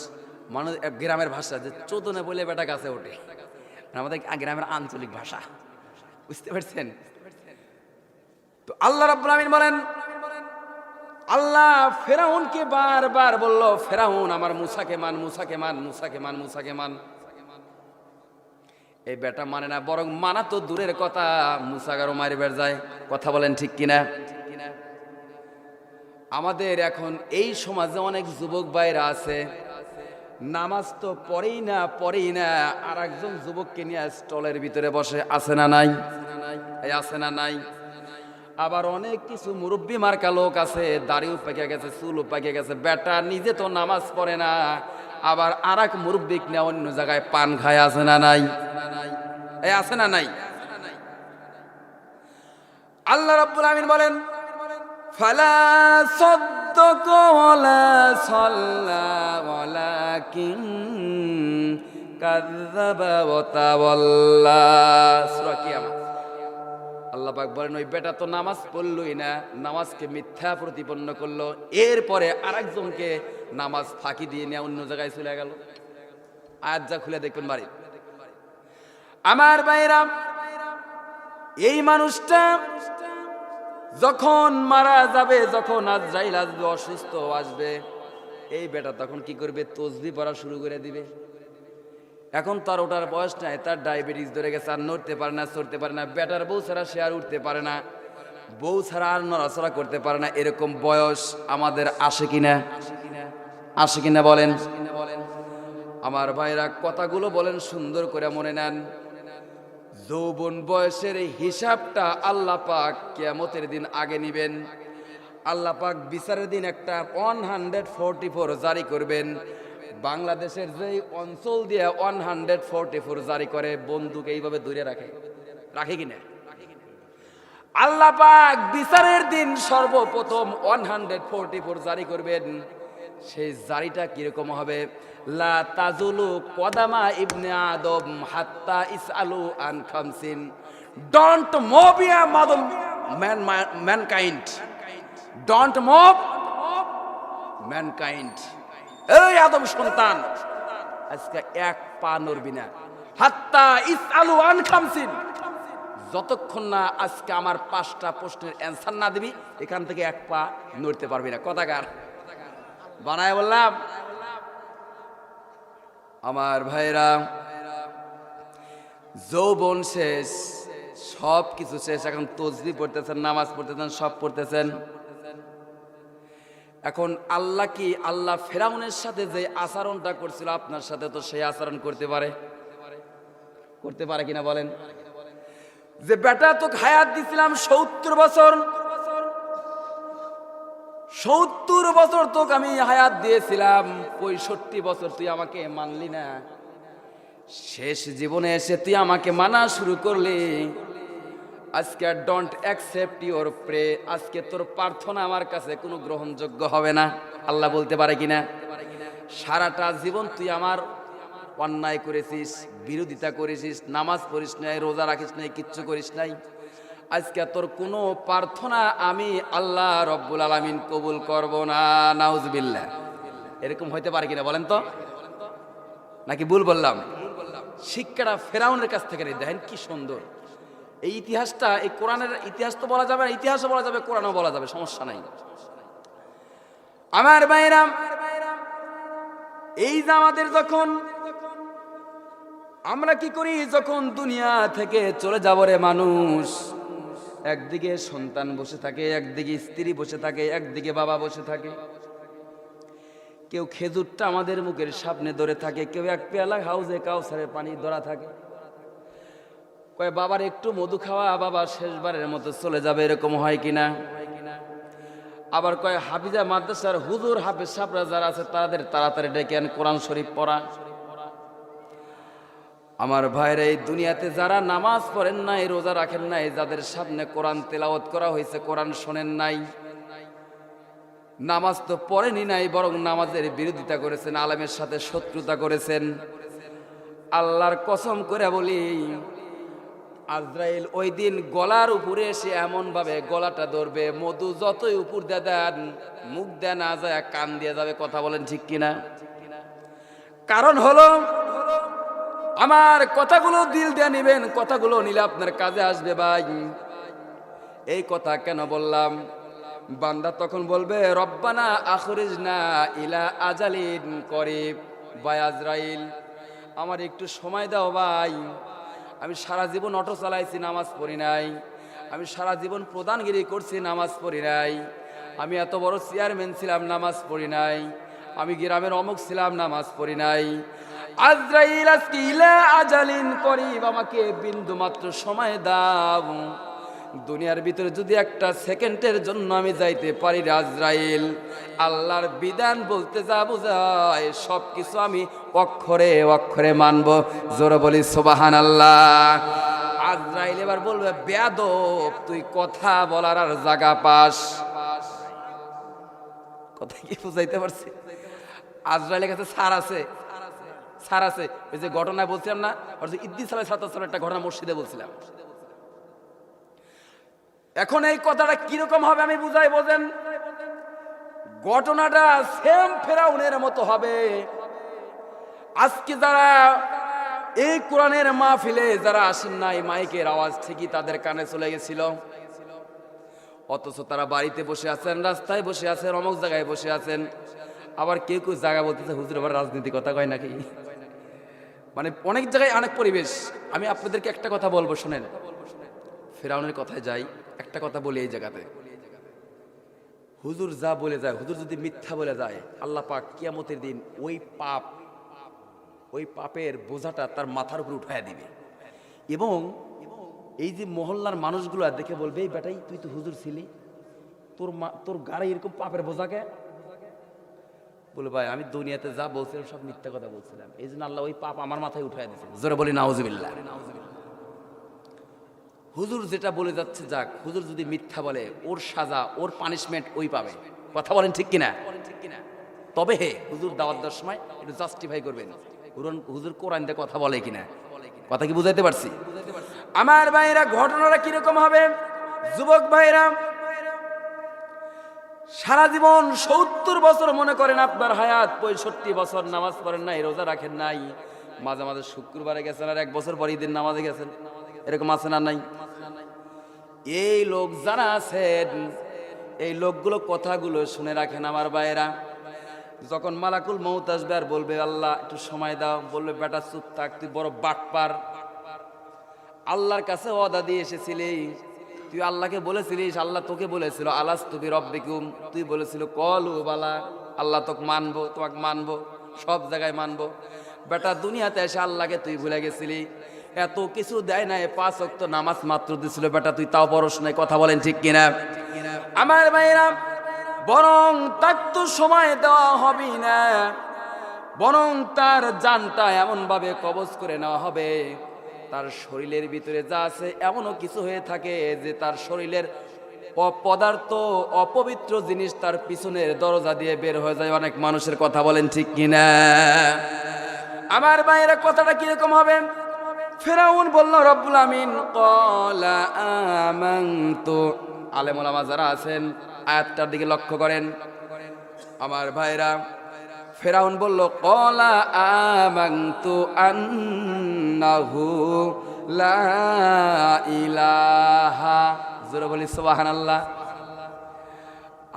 গ্রামের ভাষা যে চোদনে বলে বেটা গাছে ওঠে, আমাদের গ্রামের আঞ্চলিক ভাষা, বুঝতে পারছেন? তো আল্লাহ রাব্বুল আমিন বলেন, আল্লাহ ফেরাউনকে বারবার বলল, ফেরাউন আমার মুসাকে মান, মুসাকে মান, মুসাকে মান, মুসাকে মান। এই বেটা মানে না, বরং মানা তো দূরের কথা, মুসাগারও মারি বের যায়। কথা বলেন ঠিক কিনা? আমাদের এখন এই সমাজে অনেক যুবক ভাইরা আছে, নামাজ তো পড়েই না, আর একজন যুবককে নিয়ে স্টলের ভিতরে বসে, আছে না নাই? এই আছে না নাই? আবার অনেক কিছু মুরব্বী মার্কা লোক আছে, দাড়িও পেকে গেছে, চুলও পেকে গেছে, বেটা নিজে তো নামাজ পড়ে না, আবার আর এক মুরব্বিক নিয়ে অন্য জায়গায় পান খায়, আছে না নাই? এই আছে না নাই? আল্লাহ রাব্বুল আমিন বলেন, ফালা সাদ্দাকা ওয়ালা সাল্লা ওয়ালাকিন কাযযাবা ওয়া তাওয়াল্লা। সূরা কিয়ামত। আল্লাহ পাক বলেন, ওই বেটা তো নামাজ পড়লই না, নামাজকে মিথ্যা প্রতিপন্ন করলো, এরপরে আরেকজনকে নামাজ ফাঁকি দিয়ে নিয়ে অন্য জায়গায় চলে গেল। আয়াত যা খুলে দেখবেন বাড়ি। আমার ভাইরা, এই মানুষটা যখন মারা যাবে, যখন আজরাইল আসবে, অসুস্থ আসবে, এই বেটা তখন কি করবে? তসবিহ পড়া শুরু করে দিবে। এখন তার ওঠার বয়স নাই, তার ডায়াবেটিস ধরে গেছে, আর নড়তে পারে না, চড়তে পারে না, বেটার বউ ছাড়া সে আর উঠতে পারে না, বউ ছাড়া আর নড়াচড়া করতে পারে না। এরকম বয়স আমাদের আসে কিনা? আসে কিনা বলেন? আমার ভাইরা, কথাগুলো বলেন সুন্দর করে মনে নেন। যৌবন বয়সের হিসাবটা আল্লাহ পাক কিয়ামতের দিন আগে নিবেন। আল্লাহ পাক বিচারের দিন একটা 144 জারি করবেন। বাংলাদেশের যেই অঞ্চল দিয়ে 144 জারি করে, বন্দুক এইভাবে দূরে রাখে কিনা? আল্লাহ পাক বিচারের দিন সর্বপ্রথম 144 জারি করবেন। সেই জারিটা কিরকম হবে? লা তাজুলু কদামা ইবনে আদম হাত্তা ইসআলু আন খামসিন। ডোন্ট মুভ ইয়া মাদম ম্যানকাইন্ড, ডোন্ট মুভ ম্যানকাইন্ড। এই আদম সন্তান, আজকে এক পা নড়বি না, হাত্তা ইসআলু আন খামসিন, যতক্ষণ না আজকে আমার 5টা প্রশ্নের অ্যান্সার না দিবি, এখান থেকে এক পা নড়তে পারবি না। কথাকার বানায় বললাম। আমার ভাইরা, যৌবন শেষ, সব কিছু শেষ, এখন তসবিহ পড়তেছেন, নামাজ পড়তেছেন, সব পড়তেছেন। এখন আল্লাহ কি, আল্লাহ ফেরাউনের সাথে যে আচরণটা করছিল, আপনার সাথে তো সেই আচরণ করতে পারে কিনা বলেন? যে বেটা তো হায়াত দিছিলাম 70 বছর, 70 বছর তোকে আমি হায়াত দিয়েছিলাম, 65 বছর তুই আমাকে মানলি না, শেষ জীবনে এসে তুই আমাকে মানা শুরু করলি। আজকে ডোন্ট অ্যাকসেপ্ট ইওর প্রে, আজকে তোর প্রার্থনা আমার কাছে কোনো গ্রহণযোগ্য হবে না। আল্লাহ বলতে পারে কিনা? সারাটা জীবন তুই আমার অন্যায় করেছিস, বিরোধিতা করেছিস, নামাজ পড়িস নাই, রোজা রাখিস নাই, কিচ্ছু করিস নাই, আজকে তোর কোনো প্রার্থনা আমি আল্লাহ রব্বুল আলামিন কবুল করব না। নাউজুবিল্লাহ। এরকম হইতে পারে কিনা বলেন তো? নাকি ভুল বললাম? শিক্ষাটা ফেরাউনের কাছ থেকে দেখেন কি সুন্দর। এই ইতিহাসটা, এই কোরআনের ইতিহাস তো বলা যাবে, ইতিহাসও বলা যাবে, কোরআনও বলা যাবে, সমস্যা নাই। আমার ভাইরা, এই যে আমাদের যখন আমরা কি করি, যখন দুনিয়া থেকে চলে যাব রে মানুষ, একদিকে সন্তান বসে থাকে, একদিকে স্ত্রী বসে থাকে, একদিকে বাবা বসে থাকে, কেউ খেজুরটা আমাদের মুখের সামনে ধরে থাকে, কেউ এক পেয়ালা হাউজে কাউসারের পানি ধরা থাকে, কয় বাবার একটু মধু খাওয়া, বাবা শেষবারের মতো চলে যাবে, এরকম হয় কিনা? আবার কয় হাফিজা মাদ্রাসার হুজুর হাফেজ সাহেবরা যারা আছে তাদের তাড়াতাড়ি ডেকে আন কোরআন শরীফ পড়া। আমার ভাইরা, এই দুনিয়াতে যারা নামাজ পড়েন নাই, রোজা রাখেন নাই, যাদের সামনে কোরআন তেলাওয়াত করা হয়েছে, কোরআন শোনেন নাই, নামাজ তো পড়েনি নাই, বরং নামাজের বিরোধিতা করেছেন, আলেমের সাথে শত্রুতা করেছেন, আল্লাহর কসম করে বলি আজরাইল ওই দিন গলার উপরে এসে এমন ভাবে গলাটা ধরবে, মধু যতই উপর দিয়ে দেন মুখ দেয় না যায়, কান দিয়ে যাবে। কথা বলেন ঠিক কিনা? কারণ হলো আমার কথাগুলো দিল দিয়ে নিবেন, কথাগুলো নিলে আপনার কাজে আসবে ভাই। এই কথা কেন বললাম? বান্দা তখন বলবে রব্বানা আখরিজনা ইলা আজালিন করিব। ভাই আজরাইল, আমার একটু সময় দাও ভাই, আমি সারা জীবন অটো চালাইছি, নামাজ পড়ি নাই, আমি সারা জীবন প্রধানগিরি করছি, নামাজ পড়ি নাই, আমি এত বড় চেয়ারম্যান ছিলাম, নামাজ পড়ি নাই, আমি গ্রামের অমুক ছিলাম, নামাজ পড়ি নাই। আজরাইল আজকে ইলা আজালিন করিব, আমাকে বিন্দু মাত্র সময় দাও। দুনিয়ার ভিতরে যদি একটা সেকেন্ডের জন্য আমি যাইতে পারি আজরাইল, আল্লাহর বিধান বলতে যা বোঝায় সব কিছু আমি অক্ষরে অক্ষরে মানব। জোরে বলি সুবহানাল্লাহ। আজরাইল এবার বলবে বেয়াদব, তুই কথা বলার আর জায়গা পাস। কথা কি বুঝাইতে পারছি? আজরাইলের কাছে ছাড় আছে, ছাড় আছে। ওই যে ঘটনায় বলছিলাম না, ইদ্রিস আলাইহিস সালাম একটা ঘটনা মসজিদে বলছিলাম। এখন এই কথাটা কিরকম হবে আমি বুঝাই, বোঝেন। ঘটনাটা সেম ফেরাউনের মতো হবে। আজকে যারা এই কোরআনের মাহফিলে যারা আসেন নাই, মাইকের আওয়াজ ঠিকই তাদের কানে চলে গেছিল, অথচ তারা বাড়িতে বসে আছেন, রাস্তায় বসে আছেন, অমুক জায়গায় বসে আছেন। আবার কেউ কেউ জায়গা বলতেছে হুজুর আবার রাজনীতি কথা কয় নাকি, মানে অনেক জায়গায় অনেক পরিবেশ। আমি আপনাদেরকে একটা কথা বলবো, শোনেন। ফেরাউনের কথায় যাই, একটা কথা বলি এই জায়গাতে, হুজুর যা বলে যায়, হুজুর যদি মিথ্যা বলে যায়, আল্লাহ পাক কিয়ামতের দিন ওই পাপের বোঝাটা তার মাথার উপর উঠায় দিবে। এবং এই যে মহল্লার মানুষগুলো দেখে বলবে, এই বেটাই তুই তো হুজুর ছিলি, তোর গাড়ি এরকম পাপের বোঝাকে। বলে ভাই আমি দুনিয়াতে যা বলছিলাম সব মিথ্যা কথা বলছিলাম, এই জন্য আল্লাহ ওই পাপ আমার মাথায় উঠায় দিয়েছে। জোরে বলি নাউজুবিল্লাহ। হুজুর যেটা বলে যাচ্ছে যাক, হুজুর যদি মিথ্যা বলে ওর সাজা, ওর পানিশমেন্ট ওই পাবে। কথা বলেন ঠিক কিনা? তবে হে হুজুর দাওয়াত দেওয়ার সময় একটু জাস্টিফাই করবেন, হুজুর কোরআন দিয়ে কথা বলে কিনা। কথা কি বুঝাইতে পারছি? আমার ভাইরা, ঘটনাটা কিরকম হবে? যুবক ভাইরা, সারা জীবন 70 বছর মনে করেন আপনার হায়াত, 65 বছর নামাজ পড়েন নাই, রোজা রাখেন নাই, মাঝে মাঝে শুক্রবারে গেছেন, আর 1 বছর পর ঈদের নামাজে গেছেন, এরকম আছে না নাই? এই লোক যারা আছেন, এই লোকগুলো কথাগুলো শুনে রাখেন আমার ভাইরা। যখন মালাকুল মউত আসবে আর বলবে আল্লাহ একটু সময় দাও, বলবে বেটা চুপ থাক, তুই বড় বাটপার, আল্লাহর কাছে ওয়াদা দিয়ে এসেছিলি, তুই আল্লাহকে বলেছিলিস, আল্লাহ তোকে বলেছিল আলাস্তু বিরব্বিকুম, তুই বলেছিল কলু বালা, আল্লাহ তোকে মানবো, তোমাকে মানবো, সব জায়গায় মানবো। বেটা দুনিয়াতে এসে আল্লাহকে তুই ভুলে গেছিলি, এত কিছু দেয় নাই, 5 ওয়াক্ত নামাজ মাত্র দিছিল বেটা, তুই তাও পড়স নাই। কথা বলেন ঠিক কিনা? আমার ভাইরা, বরং তার তো সময় দেওয়া হবে না, বরং তার জানটা এমন ভাবে কবজ করে নেওয়া হবে, তার শরীরের ভিতরে যা আছে এমনও কিছু হয়ে থাকে যে তার শরীরের অপদার্থ অপবিত্র জিনিস তার পিছনের দরজা দিয়ে বের হয়ে যায় অনেক মানুষের। কথা বলেন ঠিক কিনা? আমার ভাইরা, কথাটা কিরকম হবে? ফেরাউন বলল রব্বুল আমিন ক্বালা আমানতু। আলেম ওলামা যারা আছেন আয়াতটার দিকে লক্ষ্য করেন আমার ভাইরা। ফেরাউন বলল ক্বালা আমানতু আন্নাহু লা ইলাহা, জোরে বলি সুবহানাল্লাহ।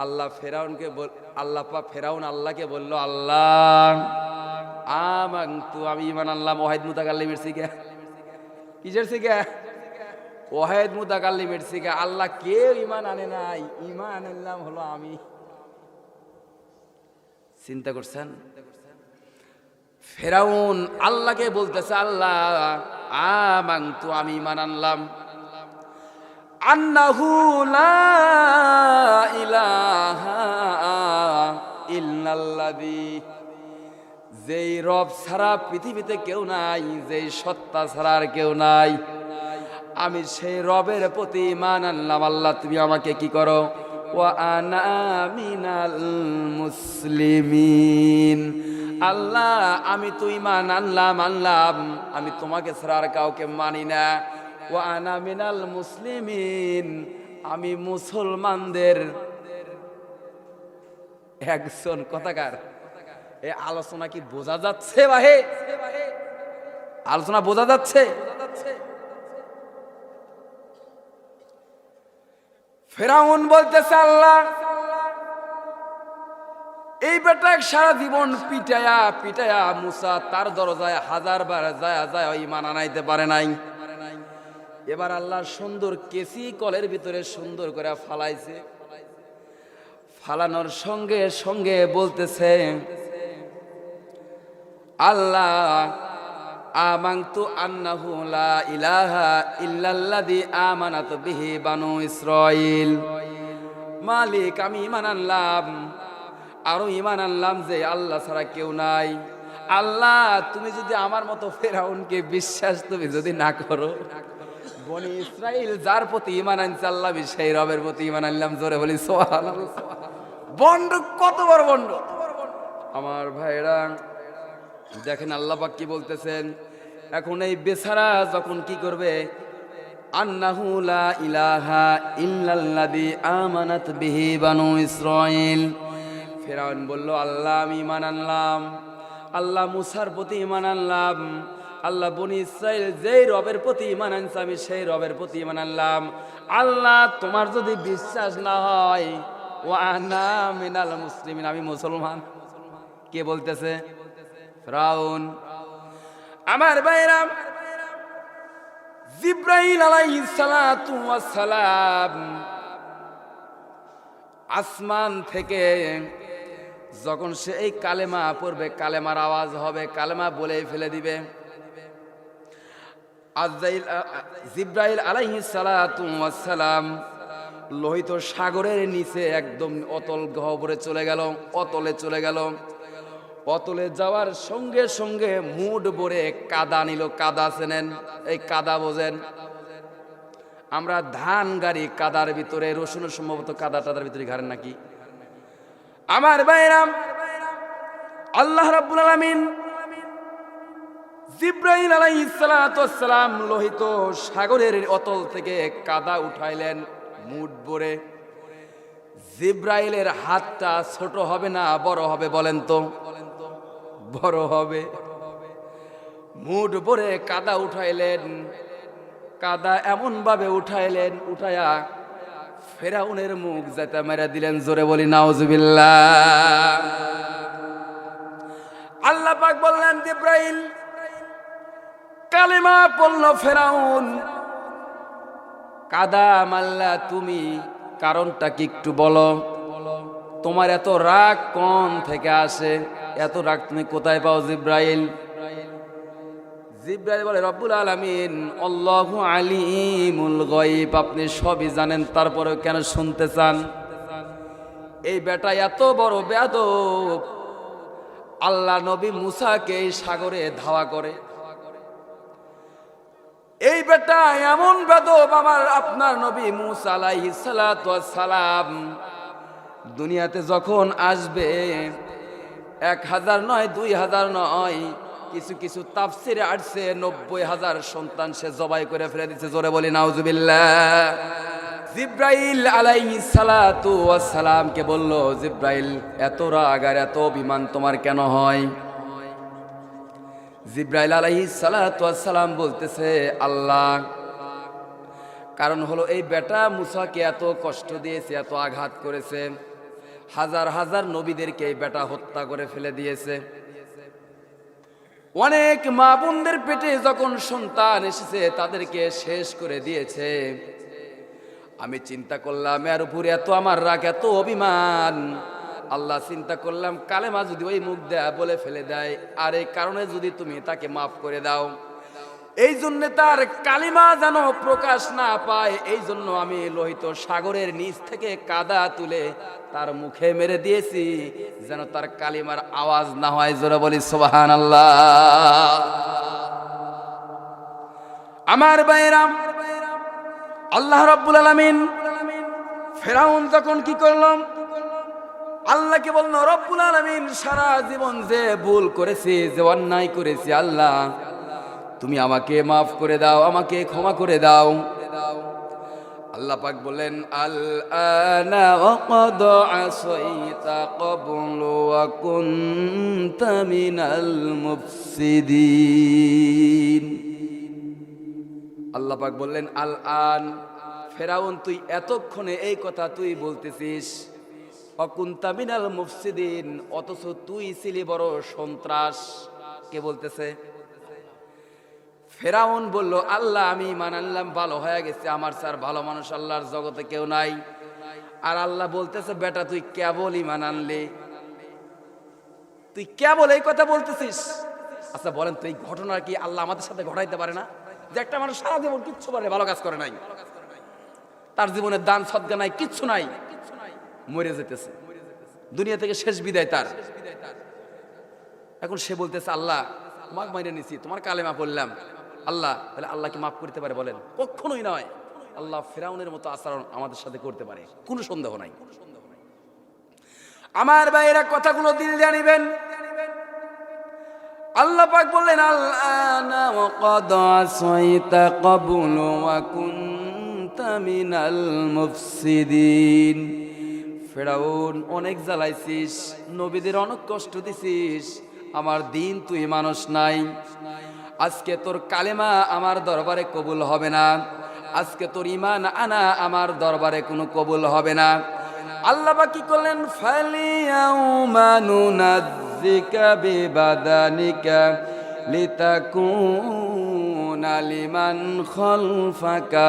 আল্লাহ ফেরাউনকে আল্লাহ পাক ফেরাউন আল্লাহকে বলল আল্লাহ আমানতু, আমি ঈমান আনলাম ওয়াহিদ মুতাকাল্লিমের শিখে। কিসের শিখে? ওয়াহিদ মুতাকাল্লিমের শিখে। আল্লাহ কেউ ঈমান আনে নাই, ঈমান আনলাম হলো আমি। চিন্তা করছেন? ফেরাউন আল্লাহকে বলতেছে আল্লাহ আমানতু, আমি ঈমান আনলাম। আন্নাহু লা ইলাহা ইল্লাল্লাযী, যেই রব ছাড়া পৃথিবীতে কেউ নাই, যেই সত্তা ছাড়া আর কেউ নাই, আমি সেই রবের প্রতি ঈমান আনলাম। আল্লাহ তুমি আমাকে কি করো, ওয়া আনা মিনাল মুসলিমিন, আল্লাহ আমি তো ঈমান আনলাম আমি তোমাকে ছাড়া আর কাউকে মানি না। ওয়া আনা মিনাল মুসলিমিন, আমি মুসলমানদের একজন। কথাকার এ আলোচনা কি বোঝা যাচ্ছে ভাই? আলোচনা বোঝা যাচ্ছে? ফেরাউন বলতেছে আল্লাহ এই বেটা সারা জীবন পিটায়া পিটায়া মুসা তার দরজায় 1000 বার যায় ঈমান আনাইতে পারে নাই। এবার আল্লাহ সুন্দর কেসি কলের ভিতরে সুন্দর করে ফালাইছে। ফালানোর সঙ্গে সঙ্গে বলতেছে আল্লাহ আমানতু আন্নাহু লা ইলাহা ইল্লাল্লাযী আমানাত বিহি বানু ইসরাঈল, মালিক আমি ঈমান আনলাম, আরো ঈমান আনলাম যে আল্লাহ ছাড়া কেউ নাই। আল্লাহ তুমি যদি আমার মতো ফেরাউনকে বিশ্বাস তুমি যদি না করো, বনি ইসরাইল যার প্রতি ঈমান আনছে আল্লাহ সেই রবের প্রতি ঈমান আনলাম। জোরে বলি সুবহানাল্লাহ। বন্ড কত বড় বন্ড আমার ভাইরা, দেখেন আল্লাহ পাক কি বলতেছেন। এখন এই বেচারা যখন কি করবে, আন্নাহু লা ইলাহা ইল্লাল্লাযী আমানাত বিহি বানু ইসরাঈল, ফেরাউন বলল আল্লাহ আমি ঈমান আনলাম, আল্লাহ মুসার প্রতি ঈমান আনলাম, আল্লাহ বনি ইসরাঈল যেই রবের প্রতি ঈমান আনছে আমি সেই রবের প্রতি ঈমান আনলাম। আল্লাহ তোমার যদি বিশ্বাস না হয়, ওয়া আনা মিনাল মুসলিমিন, আমি মুসলমান। কে বলতেছে? ফেরাউন। আমার ভাইরা, জিবরাইল আলাইহিস সালাতু ওয়াস সালাম আসমান থেকে যখন সে এই কালেমা পড়বে, কালেমার আওয়াজ হবে, কালেমা বলে ফেলে দিবে। জিবরাইল আলাইহিস সালাতু ওয়াস সালাম লোহিত সাগরের নিচে একদম অতল গহ্বরে চলে গেল, অতলে চলে গেল। অতলে যাওয়ার সঙ্গে সঙ্গে মুড ভরে কাদা নিল। কাদা চেনেন? এই কাদা বোঝেন? আমরা ধান গাড়ি কাদার ভিতরে, রসুনের সম্ভবত কাদা টাদার ভিতরে ঘাড়েন নাকি? আমার ভাইরাম, আল্লাহ রাব্বুল আলামিন জিবরাইল আলাইহিস সালাতু ওয়াস সালাম লোহিত সাগরের অতল থেকে কাদা উঠাইলেন মুড ভরে। জিবরাইলের হাতটা ছোট হবে না বড় হবে বলেন তো? বড় হবে। মুড ভরে কাদা উঠাইলেন। কাদা এমন ভাবে উঠাইলেন, উঠায়া ফেরাউনের মুখ যাতে মেরে দিলেন। জোরে বলি নাউজুবিল্লাহ। আল্লাহ পাক বললেন জিবরাইল কালেমা পড়ল ফেরাউন, কাদা মাল্লা তুমি, কারণটা কি একটু বলো? তোমার এত রাগ কোন থেকে আসে? এত রাগ তুমি কোথায় পাও জিবরাইল? জিবরাইল বলে রব্বুল আলামিন আল্লাহু আলিমুল গায়ব, আপনি সবই জানেন, তারপরেও কেন শুনতে চান? এই বেটা এত বড় বেয়াদব, আল্লাহ নবী মুসাকে এই সাগরে ধাওয়া করে। এই বেটা এমন বেয়াদব, আমার আপনার নবী মুসা আলাইহিস সালাতু ওয়াস সালাম দুনিয়াতে যখন আসবে 1000 নয় 2000 নয়, কিছু কিছু তাফসিরে আসছে 90,000 সন্তান সে জবাই করে ফেলে দিচ্ছে। জোরে বলি নাউজুবিল্লাহ। জিবরাইল আলাইহিস সালাতু ওয়াস সালাম কে বলল, জিবরাইল এত রাগ আর এত অভিমান তোমার কেন হয়? জিবরাইল আলাইহিস সালাতু ওয়াস সালাম বলতেছে আল্লাহ, কারণ হলো এই বেটা মুসাকে এত কষ্ট দিয়েছে, এত আঘাত করেছে, হাজার হাজার নবীদেরকে এই বেটা হত্যা করে ফেলে দিয়েছে। অনেক মা বোনদের পেটে যখন সন্তান এসেছে তাদেরকে শেষ করে দিয়েছে। আমি চিন্তা করলাম এর উপরে এত আমার রাগ, এত অভিমান। আল্লাহ চিন্তা করলাম কালেমা যদি ওই মুখ দেয়া বলে ফেলে দেয়, আর এই কারণে যদি তুমি তাকে মাফ করে দাও, এই জন্য তার কালিমা যেন প্রকাশ না পায়, এই জন্য আমি লোহিত সাগরের নিচ থেকে কাদা তুলে তার মুখে মেরে দিয়েছি, যেন তার কালিমার আওয়াজ না হয়। জোরে বলি সুবহানাল্লাহ। আমার ভাইরা, আল্লাহ রাব্বুল আলামিন ফেরাউন তখন কি করল? আল্লাহকে বলল, রব্বুল আলামিন সারা জীবন যে ভুল করেছি, যে অন্যায় করেছি, আল্লাহ তুমি আমাকে মাফ করে দাও, আমাকে ক্ষমা করে দাও। আল্লাহ পাক বললেন, আল আনা ওয়াকাদ আসাইতা ক্বাবলু ওয়া কুনতা মিনাল মুফসিদিন। আল্লাহ পাক বললেন, আল আন, ফেরাউন তুই এতক্ষণে এই কথা তুই বলতেছিস, ওয়া কুনতা মিনাল মুফসিদিন, অথচ তুই ছিলি বড় সন্ত্রাস। কে বলতেছে? ফেরাউন বলল, আল্লাহ আমি মানলাম, ভালো হয়ে গেছে, আমার স্যার ভালো মানুষ আল্লাহর জগতে কেউ নাই। আর আল্লাহ বলতেছে, বেটা তুই কেবল ঈমান আনলি, তুই কেবল এই কথা বলতেছিস। আচ্ছা বলেন তো, এই ঘটনা কি আল্লাহ আমাদের সাথে ঘটাইতে পারে না? যে একটা মানুষ সারা জীবন কিচ্ছু পারে, ভালো কাজ করে নাই, তার জীবনে দান সদকা নাই, কিচ্ছু নাই, মরে যেতেছে, দুনিয়া থেকে শেষ বিদায় তার। এখন সে বলতেছে, আল্লাহ তোমাকে মাইনে নিছি, তোমার কালেমা পড়লাম, আল্লাহ তাহলে আল্লাহকে মাফ করতে পারে? বলেন কখনোই নয়। আল্লাহ ফিরাউনের মতো আচরণ আমাদের সাথে করতে পারে, কোনো সন্দেহ নাই। আমার ভাইয়েরা কথাগুলো দিল জানিবেন। আল্লাহ পাক বললেন, আল্লানা ওয়াকাদ আসাইতা ক্বাবলু ওয়া কুনতা মিনাল মুফসিদিন। ফেরাউন অনেক জ্বালাইছিস, নবীদের অনেক কষ্ট দিছিস, আমার দিন তুই মানুষ নাই। আজকে তোর কালেমা আমার দরবারে কবুল হবে না, আজকে তোর ঈমান আনা আমার দরবারে কোনো কবুল হবে না। আল্লাহ পাক কি করলেন? ফালিয়াউমা নুনাজ্জিকা বিবাদানিকা লিতাকুনা লিমান খালফাকা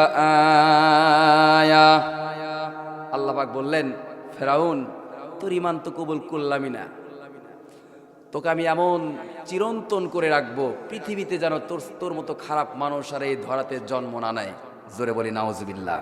আয়া। আল্লাহ পাক বললেন, ফেরাউন তোর ঈমান তো কবুল করলামই না, তোকে আমি এমন চিরন্তন করে রাখবো পৃথিবীতে যেন তোর মতো খারাপ মানুষ আর এই ধরাতে জন্ম না নেয়। জোরে বলি নাউজুবিল্লাহ।